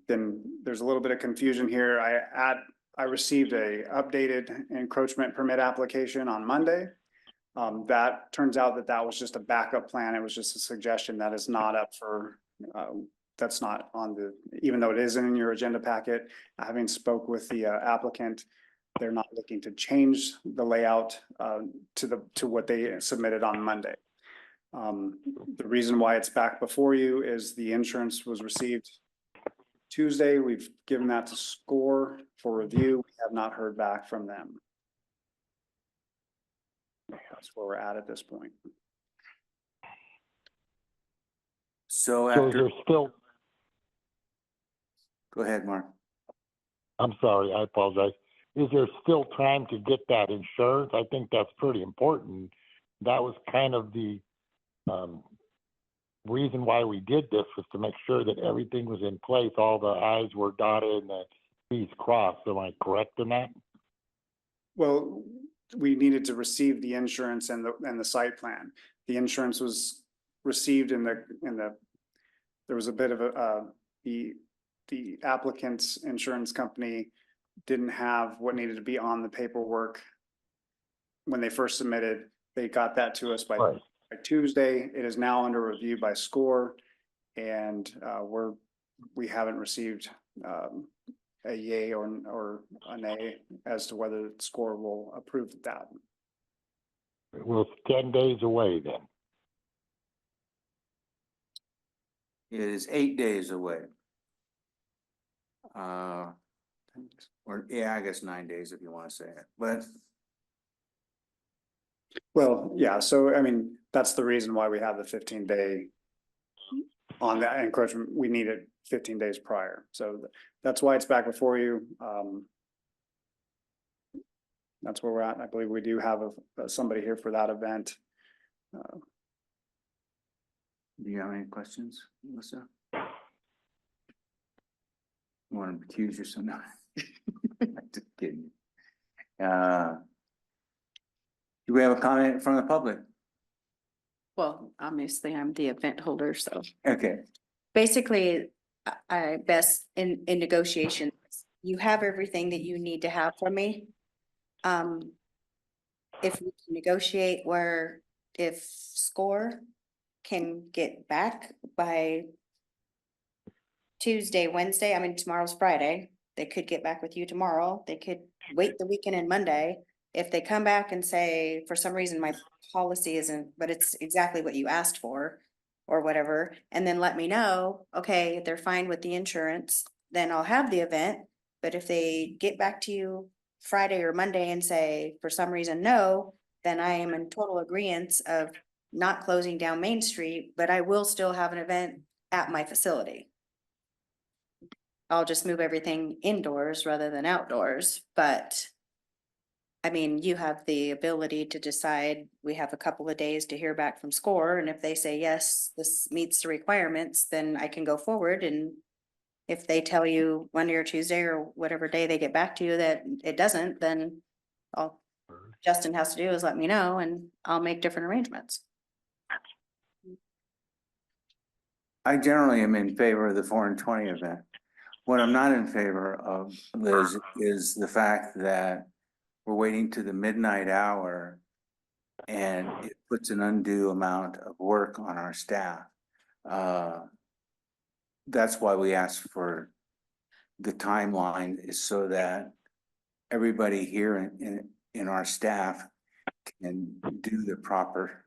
Then there's a little bit of confusion here. I received a updated encroachment permit application on Monday. That turns out that was just a backup plan. It was just a suggestion that is not up for, that's not on the, even though it is in your agenda packet. Having spoke with the applicant, they're not looking to change the layout to what they submitted on Monday. The reason why it's back before you is the insurance was received Tuesday. We've given that to SCORE for review. We have not heard back from them. That's where we're at this point. So So after, there's still, go ahead, Mark. I'm sorry, I apologize. Is there still time to get that insurance? I think that's pretty important. That was kind of the reason why we did this, was to make sure that everything was in place, all the I's were dotted and the T's crossed. Am I correct in that? Well, we needed to receive the insurance and the site plan. The insurance was received there was a bit of the applicant's insurance company didn't have what needed to be on the paperwork when they first submitted. They got that to us by Tuesday. It is now under review by SCORE, and we haven't received a yay or a nay as to whether SCORE will approve that. Well, it's 10 days away then. It is 8 days away. Or, yeah, I guess 9 days if you want to say it, but Well, yeah, so I mean, that's the reason why we have the 15-day on that encroachment. We need it 15 days prior. So that's why it's back before you. That's where we're at. I believe we do have somebody here for that event. do you have any questions, Melissa? You want to accuse yourself? No. Just kidding. Do we have a comment from the public? Well, obviously, I'm the event holder, so Okay, basically, I best in negotiations, you have everything that you need to have from me. If we can negotiate where if SCORE can get back by Tuesday, Wednesday, I mean, tomorrow's Friday, they could get back with you tomorrow. They could wait the weekend and Monday. If they come back and say, for some reason, my policy isn't, but it's exactly what you asked for or whatever, and then let me know, okay, they're fine with the insurance, then I'll have the event. But if they get back to you Friday or Monday and say, for some reason, no, then I am in total agreement of not closing down Main Street, but I will still have an event at my facility. I'll just move everything indoors rather than outdoors, but I mean, you have the ability to decide, we have a couple of days to hear back from SCORE, and if they say, yes, this meets the requirements, then I can go forward. And if they tell you Monday or Tuesday or whatever day they get back to you that it doesn't, then all Justin has to do is let me know and I'll make different arrangements. I generally am in favor of the 4 and 20 event. What I'm not in favor of, Liz, is the fact that we're waiting to the midnight hour and it puts an undue amount of work on our staff. That's why we asked for the timeline, is so that everybody here in our staff can do the proper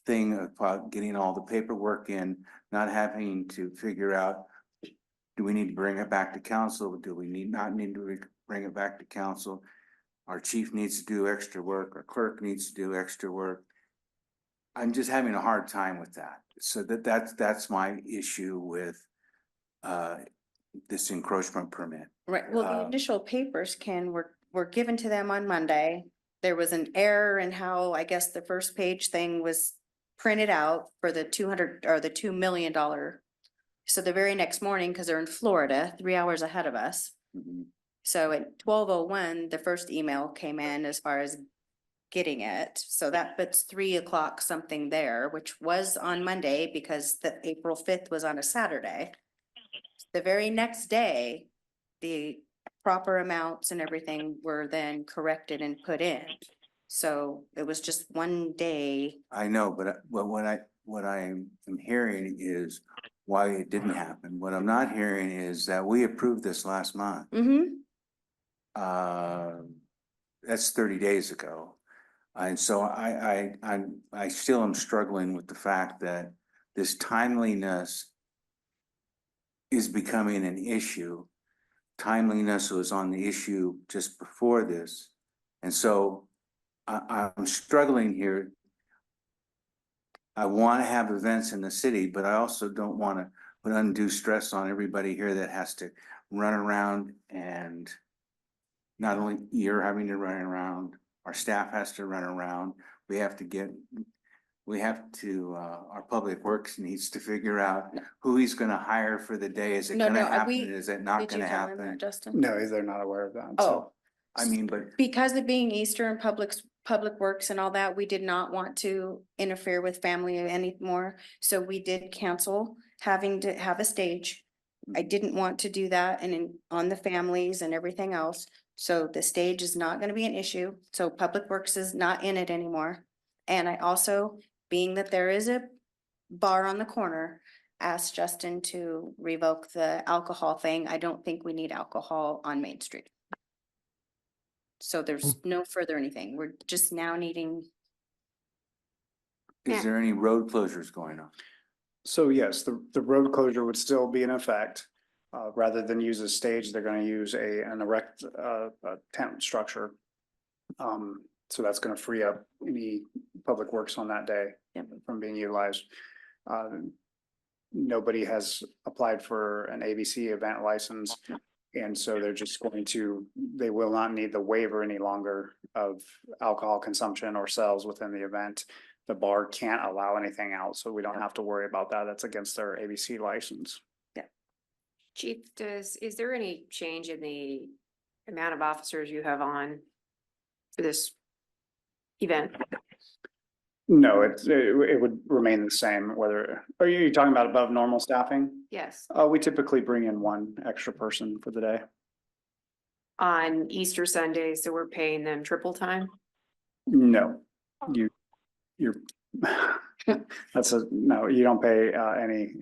thing about getting all the paperwork in, not having to figure out, do we need to bring it back to council? Do we not need to bring it back to council? Our chief needs to do extra work, our clerk needs to do extra work. I'm just having a hard time with that. So that's my issue with this encroachment permit. Right, well, the initial papers were given to them on Monday. There was an error in how, I guess, the first page thing was printed out for the 200 or the $2 million. So the very next morning, because they're in Florida, 3 hours ahead of us. So at 12:01, the first email came in as far as getting it. So that puts 3 o'clock something there, which was on Monday because the April 5th was on a Saturday. The very next day, the proper amounts and everything were then corrected and put in. So it was just one day. I know, but what I am hearing is why it didn't happen. What I'm not hearing is that we approved this last month. That's 30 days ago. And so I still am struggling with the fact that this timeliness is becoming an issue. Timeliness was on the issue just before this. And so I'm struggling here. I want to have events in the city, but I also don't want to put undue stress on everybody here that has to run around, and not only you're having to run around, our staff has to run around. Our public works needs to figure out who he's gonna hire for the day. Is it No, gonna no, happen? we- Is it not Did you gonna tell him happen? that, Justin? No, they're not aware of that. so- Oh, I mean, but because of being Easter and public works and all that, we did not want to interfere with family anymore. So we did cancel having to have a stage. I didn't want to do that on the families and everything else. So the stage is not gonna be an issue. So Public Works is not in it anymore. And I also, being that there is a bar on the corner, asked Justin to revoke the alcohol thing. I don't think we need alcohol on Main Street. So there's no further anything. We're just now needing, is there any road closures going on? So yes, the road closure would still be in effect. Rather than use a stage, they're gonna use an erect, tent structure. So that's gonna free up any public works on that day from being utilized. Nobody has applied for an ABC event license. And so they're just going to, they will not need the waiver any longer of alcohol consumption or sales within the event. The bar can't allow anything else, so we don't have to worry about that. That's against their ABC license. Chief, is there any change in the amount of officers you have on for this event? No, it would remain the same, whether, are you talking about above normal staffing? Yes, We typically bring in one extra person for the day. on Easter Sunday, so we're paying them triple time? No, you're, no, you don't pay,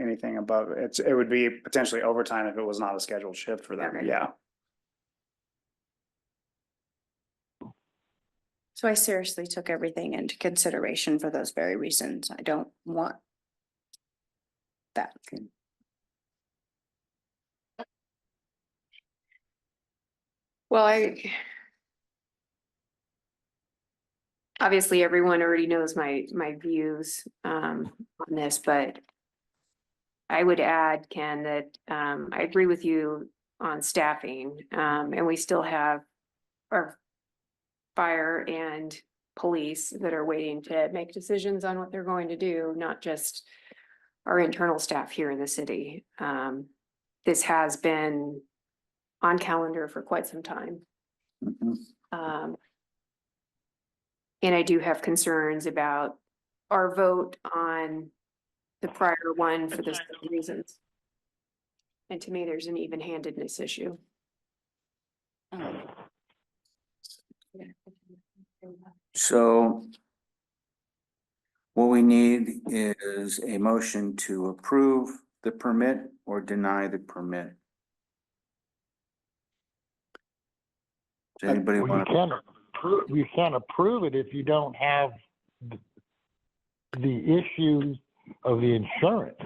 anything above, it would be potentially overtime if it was not a scheduled shift for them, Okay. yeah. So I seriously took everything into consideration for those very reasons. I don't want that. Well, obviously, everyone already knows my views on this, but I would add, Ken, that I agree with you on staffing, and we still have our fire and police that are waiting to make decisions on what they're going to do, not just our internal staff here in the city. This has been on calendar for quite some time. And I do have concerns about our vote on the prior one for the same reasons. And to me, there's an even-handedness issue. So what we need is a motion to approve the permit or deny the permit. Does anybody Well, want to? you can't approve it if you don't have the issues of the insurance.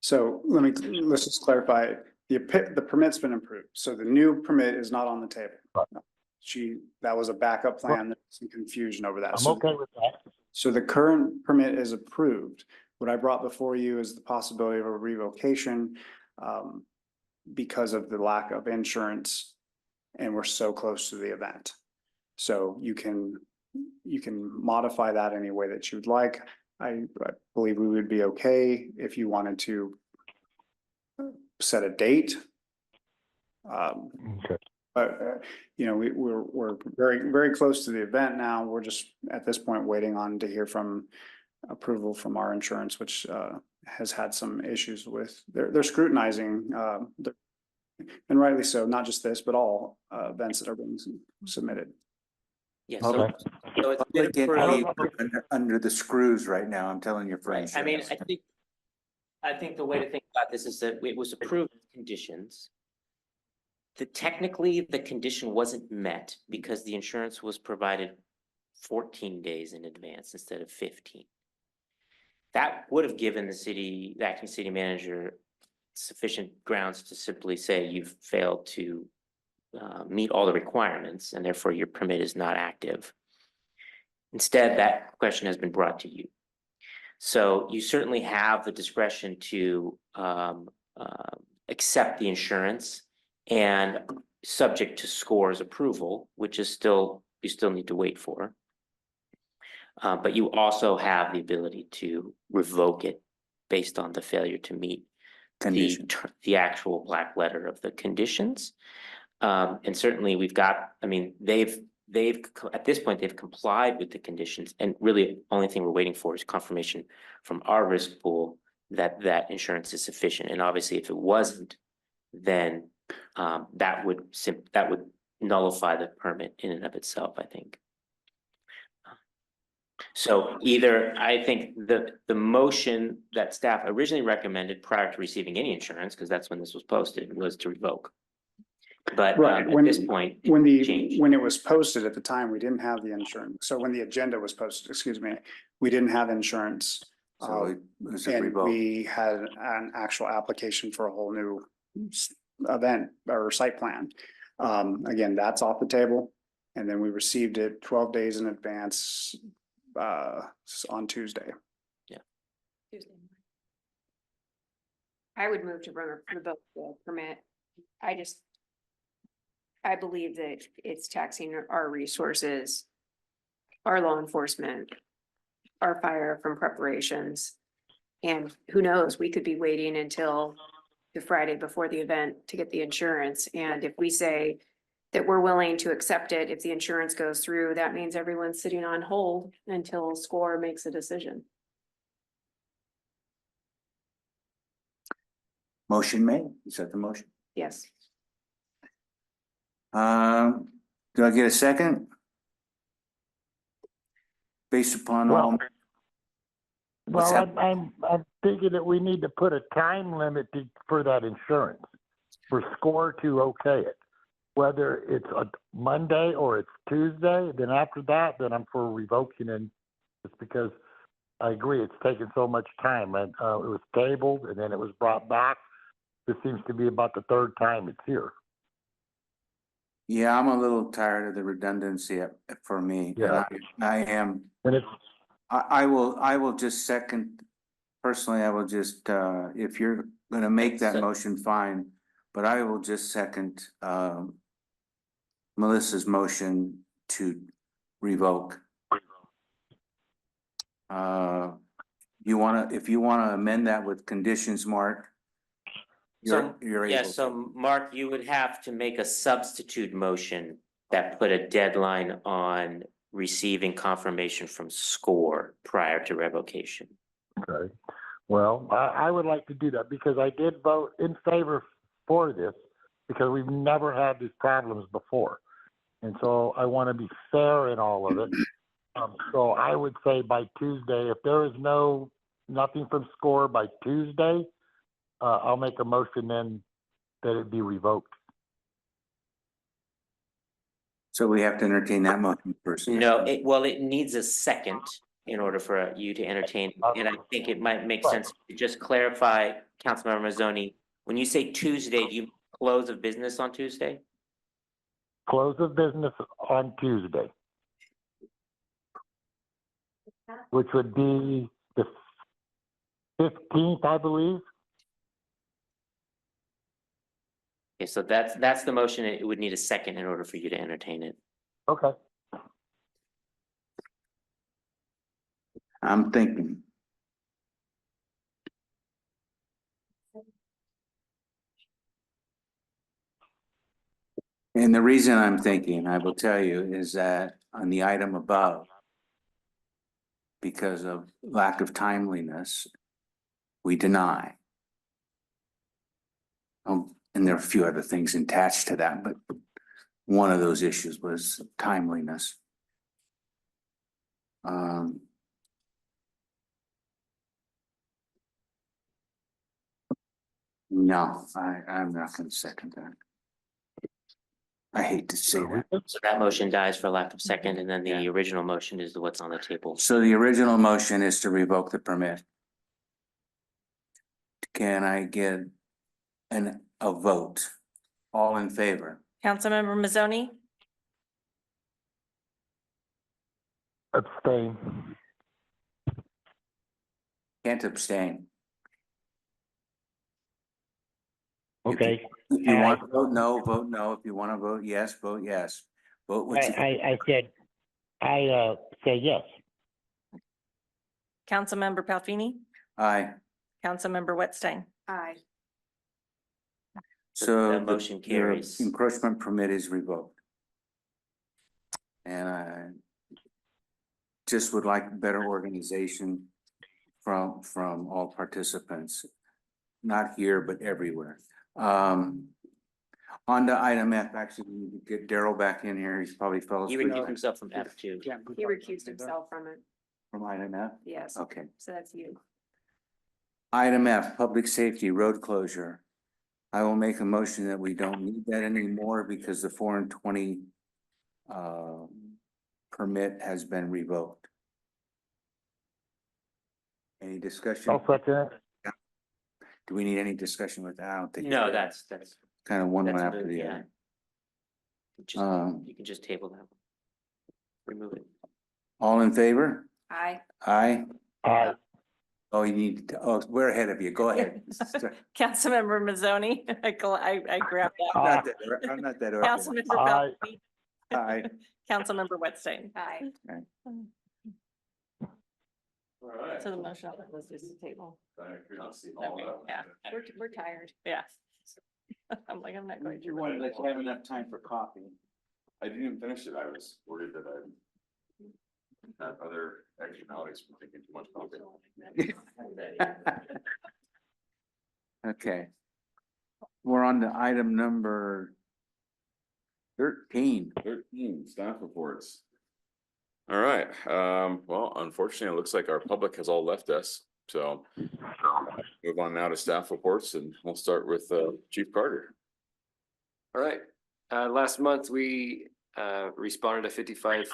So let's just clarify, the permit's been approved, so the new permit is not on the table. That was a backup plan, there's some confusion over that. I'm So- okay with that. So the current permit is approved. What I brought before you is the possibility of a revocation because of the lack of insurance, and we're so close to the event. So you can modify that any way that you'd like. I believe we would be okay if you wanted to set a date. Okay. But we're very, very close to the event now. We're just at this point waiting on to hear from approval from our insurance, which has had some issues with, they're scrutinizing, and rightly so, not just this, but all events that are being submitted. Yeah, Okay. so it's been Public approved. entity under the screws right now, I'm telling you, Right, friends. I mean, I think the way to think about this is that it was approved with conditions. Technically, the condition wasn't met because the insurance was provided 14 days in advance instead of 15. That would have given the acting city manager sufficient grounds to simply say you've failed to meet all the requirements and therefore your permit is not active. Instead, that question has been brought to you. So you certainly have the discretion to accept the insurance and subject to SCOR's approval, which is you still need to wait for. But you also have the ability to revoke it based on the failure to meet the actual black letter of the conditions. And certainly at this point, they've complied with the conditions, and really only thing we're waiting for is confirmation from our risk pool that insurance is sufficient. And obviously, if it wasn't, then that would nullify the permit in and of itself, I think. So I think the motion that staff originally recommended prior to receiving any insurance, because that's when this was posted, was to revoke. But Right, at this point, when it changed. it was posted at the time, we didn't have the insurance. So when the agenda was posted, we didn't have insurance. So it was a And revoke. we had an actual application for a whole new event or site plan. Again, that's off the table. And then we received it 12 days in advance on Tuesday. I would move to revoke the permit. I believe that it's taxing our resources, our law enforcement, our fire from preparations. And who knows, we could be waiting until the Friday before the event to get the insurance. And if we say that we're willing to accept it, if the insurance goes through, that means everyone's sitting on hold until SCORE makes a decision. Motion made. Is that the motion? Yes. Do I get a second? Based upon all. What's Well, that? I'm thinking that we need to put a time limit for that insurance, for SCORE to okay it. Whether it's a Monday or it's Tuesday, then after that, then I'm for revoking it. It's because I agree, it's taken so much time, and it was tabled and then it was brought back. This seems to be about the third time it's here. Yeah, I'm a little tired of the redundancy for me. Yeah. And I am, And it's, I will just second, personally, I will just, if you're gonna make that So- motion, fine. But I will just second, Melissa's motion to revoke. If you wanna amend that with conditions, Mark, So, you're yeah, able. so Mark, you would have to make a substitute motion that put a deadline on receiving confirmation from SCORE prior to revocation. okay. Well, I would like to do that because I did vote in favor for this because we've never had these problems before. And so I want to be fair in all of it. So I would say by Tuesday, if there is nothing from SCORE by Tuesday, I'll make a motion then that it be revoked. So we have to entertain that motion first. No, it needs a second in order for you to entertain, and I think it might make sense to just clarify, Councilmember Mazzoni, when you say Tuesday, do you close of business on Tuesday? Close of business on Tuesday, which would be the 15th, I believe. Okay, so that's the motion. It would need a second in order for you to entertain it. Okay. I'm thinking. And the reason I'm thinking, I will tell you, is that on the item above, because of lack of timeliness, we deny. And there are a few other things attached to that, but one of those issues was timeliness. No, I'm not gonna second that. I hate to say that. So that motion dies for lack of second, and then the original motion is what's on the table. So the original motion is to revoke the permit. Can I get a vote? All in favor? Councilmember Mazzoni, Abstain. Can't abstain. Okay. If you want to vote no, vote no. If you want to vote yes, vote yes. Vote what you. I said, I say yes. Councilmember Palfini, Aye. Councilmember Whitstein. Aye. So That motion your carries. encroachment permit is revoked. And I just would like better organization from all participants. Not here, but everywhere. On to item F, actually, we need to get Daryl back in here. He's probably fell He asleep recused himself from F2. He recused himself from it. from item F. Yes. Okay. So that's you. Item F, public safety road closure. I will make a motion that we don't need that anymore because the 4 and 20 permit has been revoked. Any discussion? I'll second it. Do we need any discussion with that? I don't think. No, so. that's, Kind of one that's after moved, the yeah. other. Just, Um, you can just table that. Remove it. All in favor? I, Aye. Aye. Oh, you need, we're ahead of you. Go ahead. Councilmember Mazzoni, I grabbed that. I'm not that. Councilmember Aye. Palfini, Aye. Councilmember Whitstein. I. All right. So the motion was just a table. Yeah, We're tired. yeah. I'm like, I'm not going to. You wanted to have enough time for coffee. I didn't even finish it. I was worried that I had other externalities from thinking too much about it. Okay. We're on to item number 13. 13, staff reports. All right, well, unfortunately, it looks like our public has all left us, so move on now to staff reports, and we'll start with Chief Carter. All right, last month we responded to 55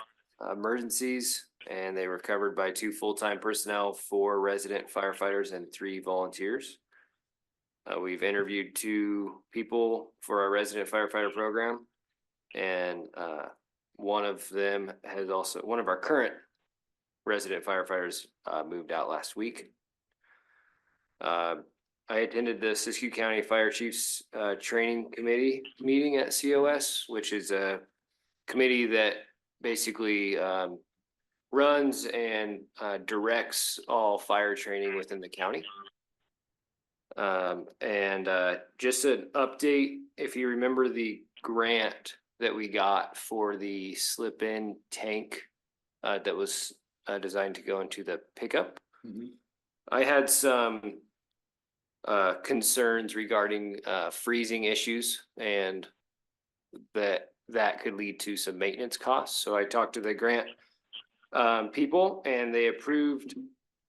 emergencies, and they were covered by 2 full-time personnel, 4 resident firefighters, and 3 volunteers. We've interviewed 2 people for our resident firefighter program, and one of them has also, one of our current resident firefighters moved out last week. I attended the Siskiyou County Fire Chiefs Training Committee meeting at COS, which is a committee that basically runs and directs all fire training within the county. Just an update, if you remember the grant that we got for the slip-in tank that was designed to go into the pickup. I had some concerns regarding freezing issues, and that could lead to some maintenance costs. So I talked to the grant people, and they approved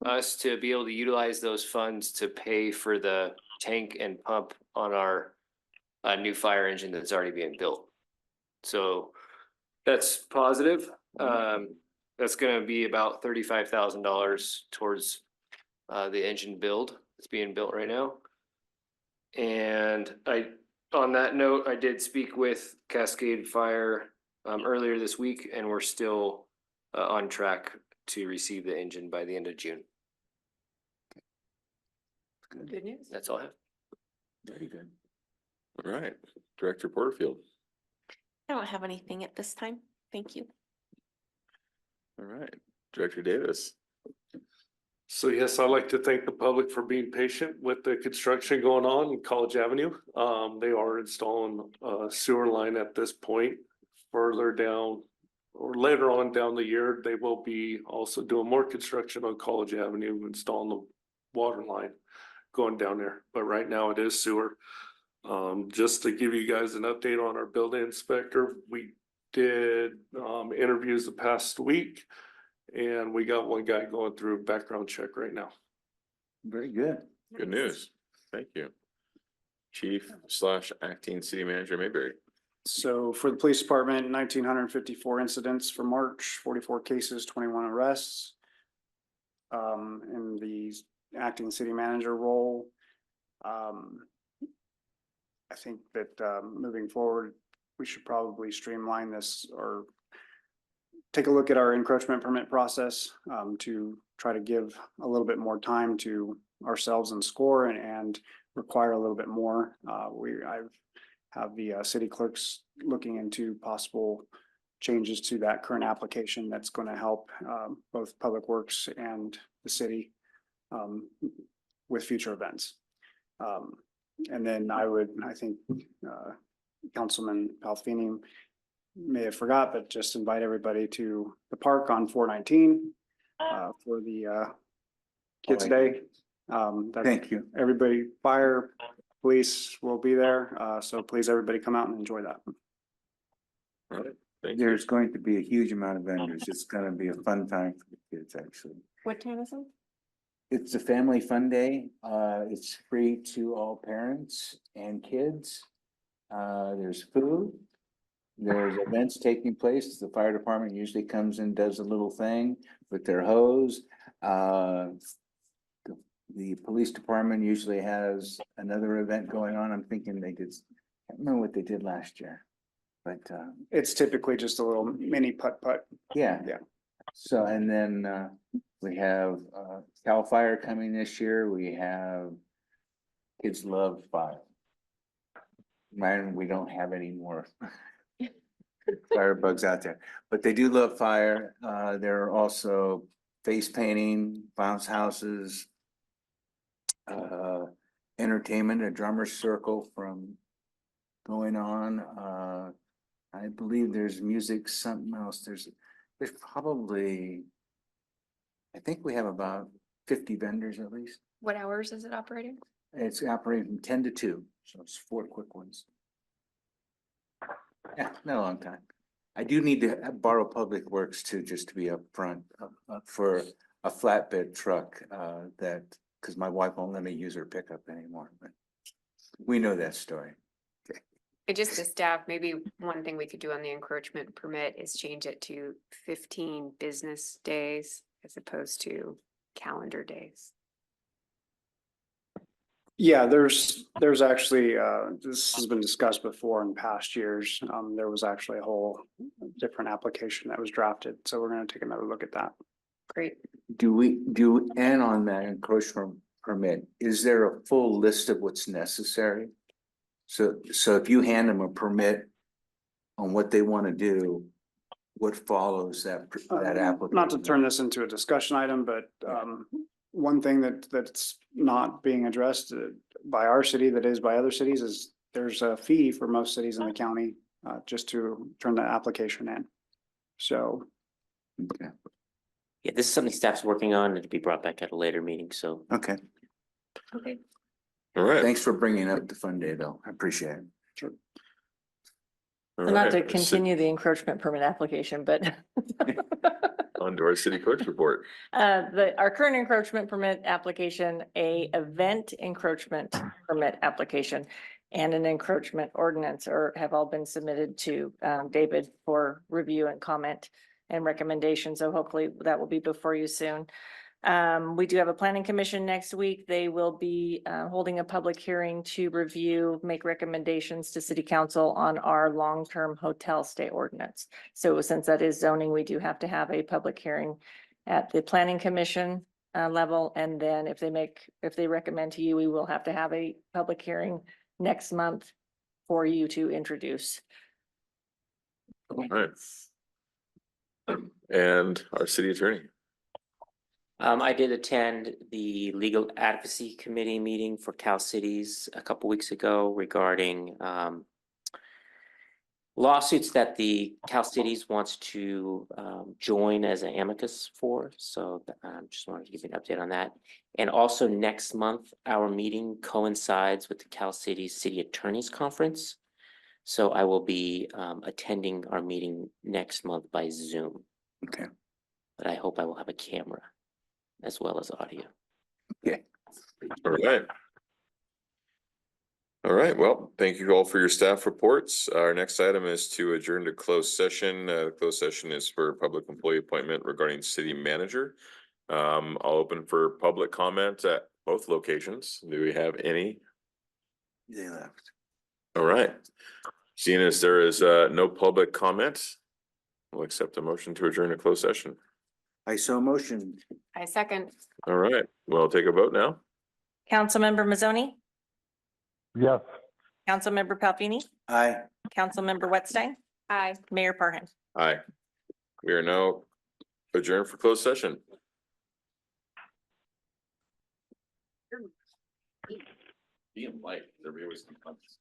us to be able to utilize those funds to pay for the tank and pump on our new fire engine that's already being built. So that's positive. That's gonna be about $35,000 towards the engine build that's being built right now. And on that note, I did speak with Cascade Fire earlier this week, and we're still on track to receive the engine by the end of June. Good news. That's all I have. Very good. All right, Director Porterfield. I don't have anything at this time. Thank you. All right, Director Davis. So yes, I'd like to thank the public for being patient with the construction going on in College Avenue. They are installing a sewer line at this point. Further down or later on down the year, they will be also doing more construction on College Avenue, installing the water line going down there. But right now it is sewer. Just to give you guys an update on our building inspector, we did interviews the past week, and we got one guy going through a background check right now. Very good. Good news. Thank you. Chief/Acting City Manager Mayberry. So for the police department, 1,954 incidents for March, 44 cases, 21 arrests. In the acting city manager role, I think that moving forward, we should probably streamline this or take a look at our encroachment permit process to try to give a little bit more time to ourselves and SCORE and require a little bit more. I have the city clerks looking into possible changes to that current application that's going to help both Public Works and the city with future events. And then I think Councilman Palfini may have forgot, but just invite everybody to the park on 4/19 for the Kids Day. Thank you. Everybody, fire, police will be there. So please, everybody come out and enjoy that. All right, thank you. There's going to be a huge amount of vendors. It's gonna be a fun time for the kids, actually. What time is it? It's a family fun day. It's free to all parents and kids. There's food. There's events taking place. The fire department usually comes and does a little thing with their hose. The police department usually has another event going on. I'm thinking they did, I can't remember what they did last year. But, It's typically just a little mini putt-putt. yeah. Yeah. So, and then, we have, CAL FIRE coming this year. We have Kids Love Fire. Man, we don't have any more firebugs out there, but they do love fire. There are also face painting, bounce houses, entertainment, a drummer's circle from going on. I believe there's music, something else. There's probably, I think we have about 50 vendors at least. What hours is it operating? It's operating from 10 to 2, so it's 4 quick ones. Yeah, not a long time. I do need to borrow Public Works too, just to be upfront for a flatbed truck, that, because my wife won't let me use her pickup anymore, but we know that story. And just to staff, maybe one thing we could do on the encroachment permit is change it to 15 business days as opposed to calendar days. Yeah, there's actually, this has been discussed before in past years. There was actually a whole different application that was drafted, so we're gonna take another look at that. Great. And on that encroachment permit, is there a full list of what's necessary? So if you hand them a permit on what they want to do, what follows that application? Not to turn this into a discussion item, but one thing that's not being addressed by our city, that is by other cities, is there's a fee for most cities in the county just to turn the application in. So. Okay. Yeah, this is something staff's working on. It'll be brought back at a later meeting, so. Okay. Okay. All right. Thanks for bringing up the fun day though. I appreciate it. Sure. All So not to right, continue the encroachment permit application, but On to our city clerk's report. our current encroachment permit application, a event encroachment permit application, and an encroachment ordinance have all been submitted to David for review and comment and recommendation. So hopefully that will be before you soon. We do have a planning commission next week. They will be holding a public hearing to review, make recommendations to city council on our long-term hotel stay ordinance. So since that is zoning, we do have to have a public hearing at the planning commission level. And then if they recommend to you, we will have to have a public hearing next month for you to introduce. All right. And our city attorney. I did attend the Legal Advocacy Committee meeting for Cal Cities a couple weeks ago regarding lawsuits that the Cal Cities wants to join as an amicus for. So just wanted to give you an update on that. And also next month, our meeting coincides with the Cal Cities City Attorneys Conference. So I will be attending our meeting next month by Zoom. Okay. But I hope I will have a camera as well as audio. Okay. All right. All right, well, thank you all for your staff reports. Our next item is to adjourn to closed session. Closed session is for public employee appointment regarding city manager. I'll open for public comment at both locations. Do we have any? They left. All right. Seeing as there is no public comment, we'll accept a motion to adjourn to closed session. I so motion. I second. All right, well, I'll take a vote now. Councilmember Mazzoni, Yes. Councilmember Palfini, Aye. Councilmember Whitstein, Aye. Mayor Parham. Aye. We are now adjourned for closed session. Being light, everybody always complains.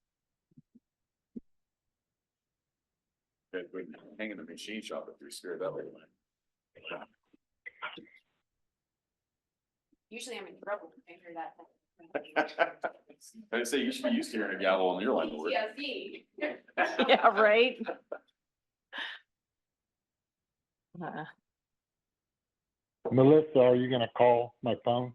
Hang in the machine shop if you're scared that way. Usually I'm in trouble when I hear that. I'd say you should be used to hearing a gavel on your line of work. Yeah, right? Melissa, are you gonna call my phone?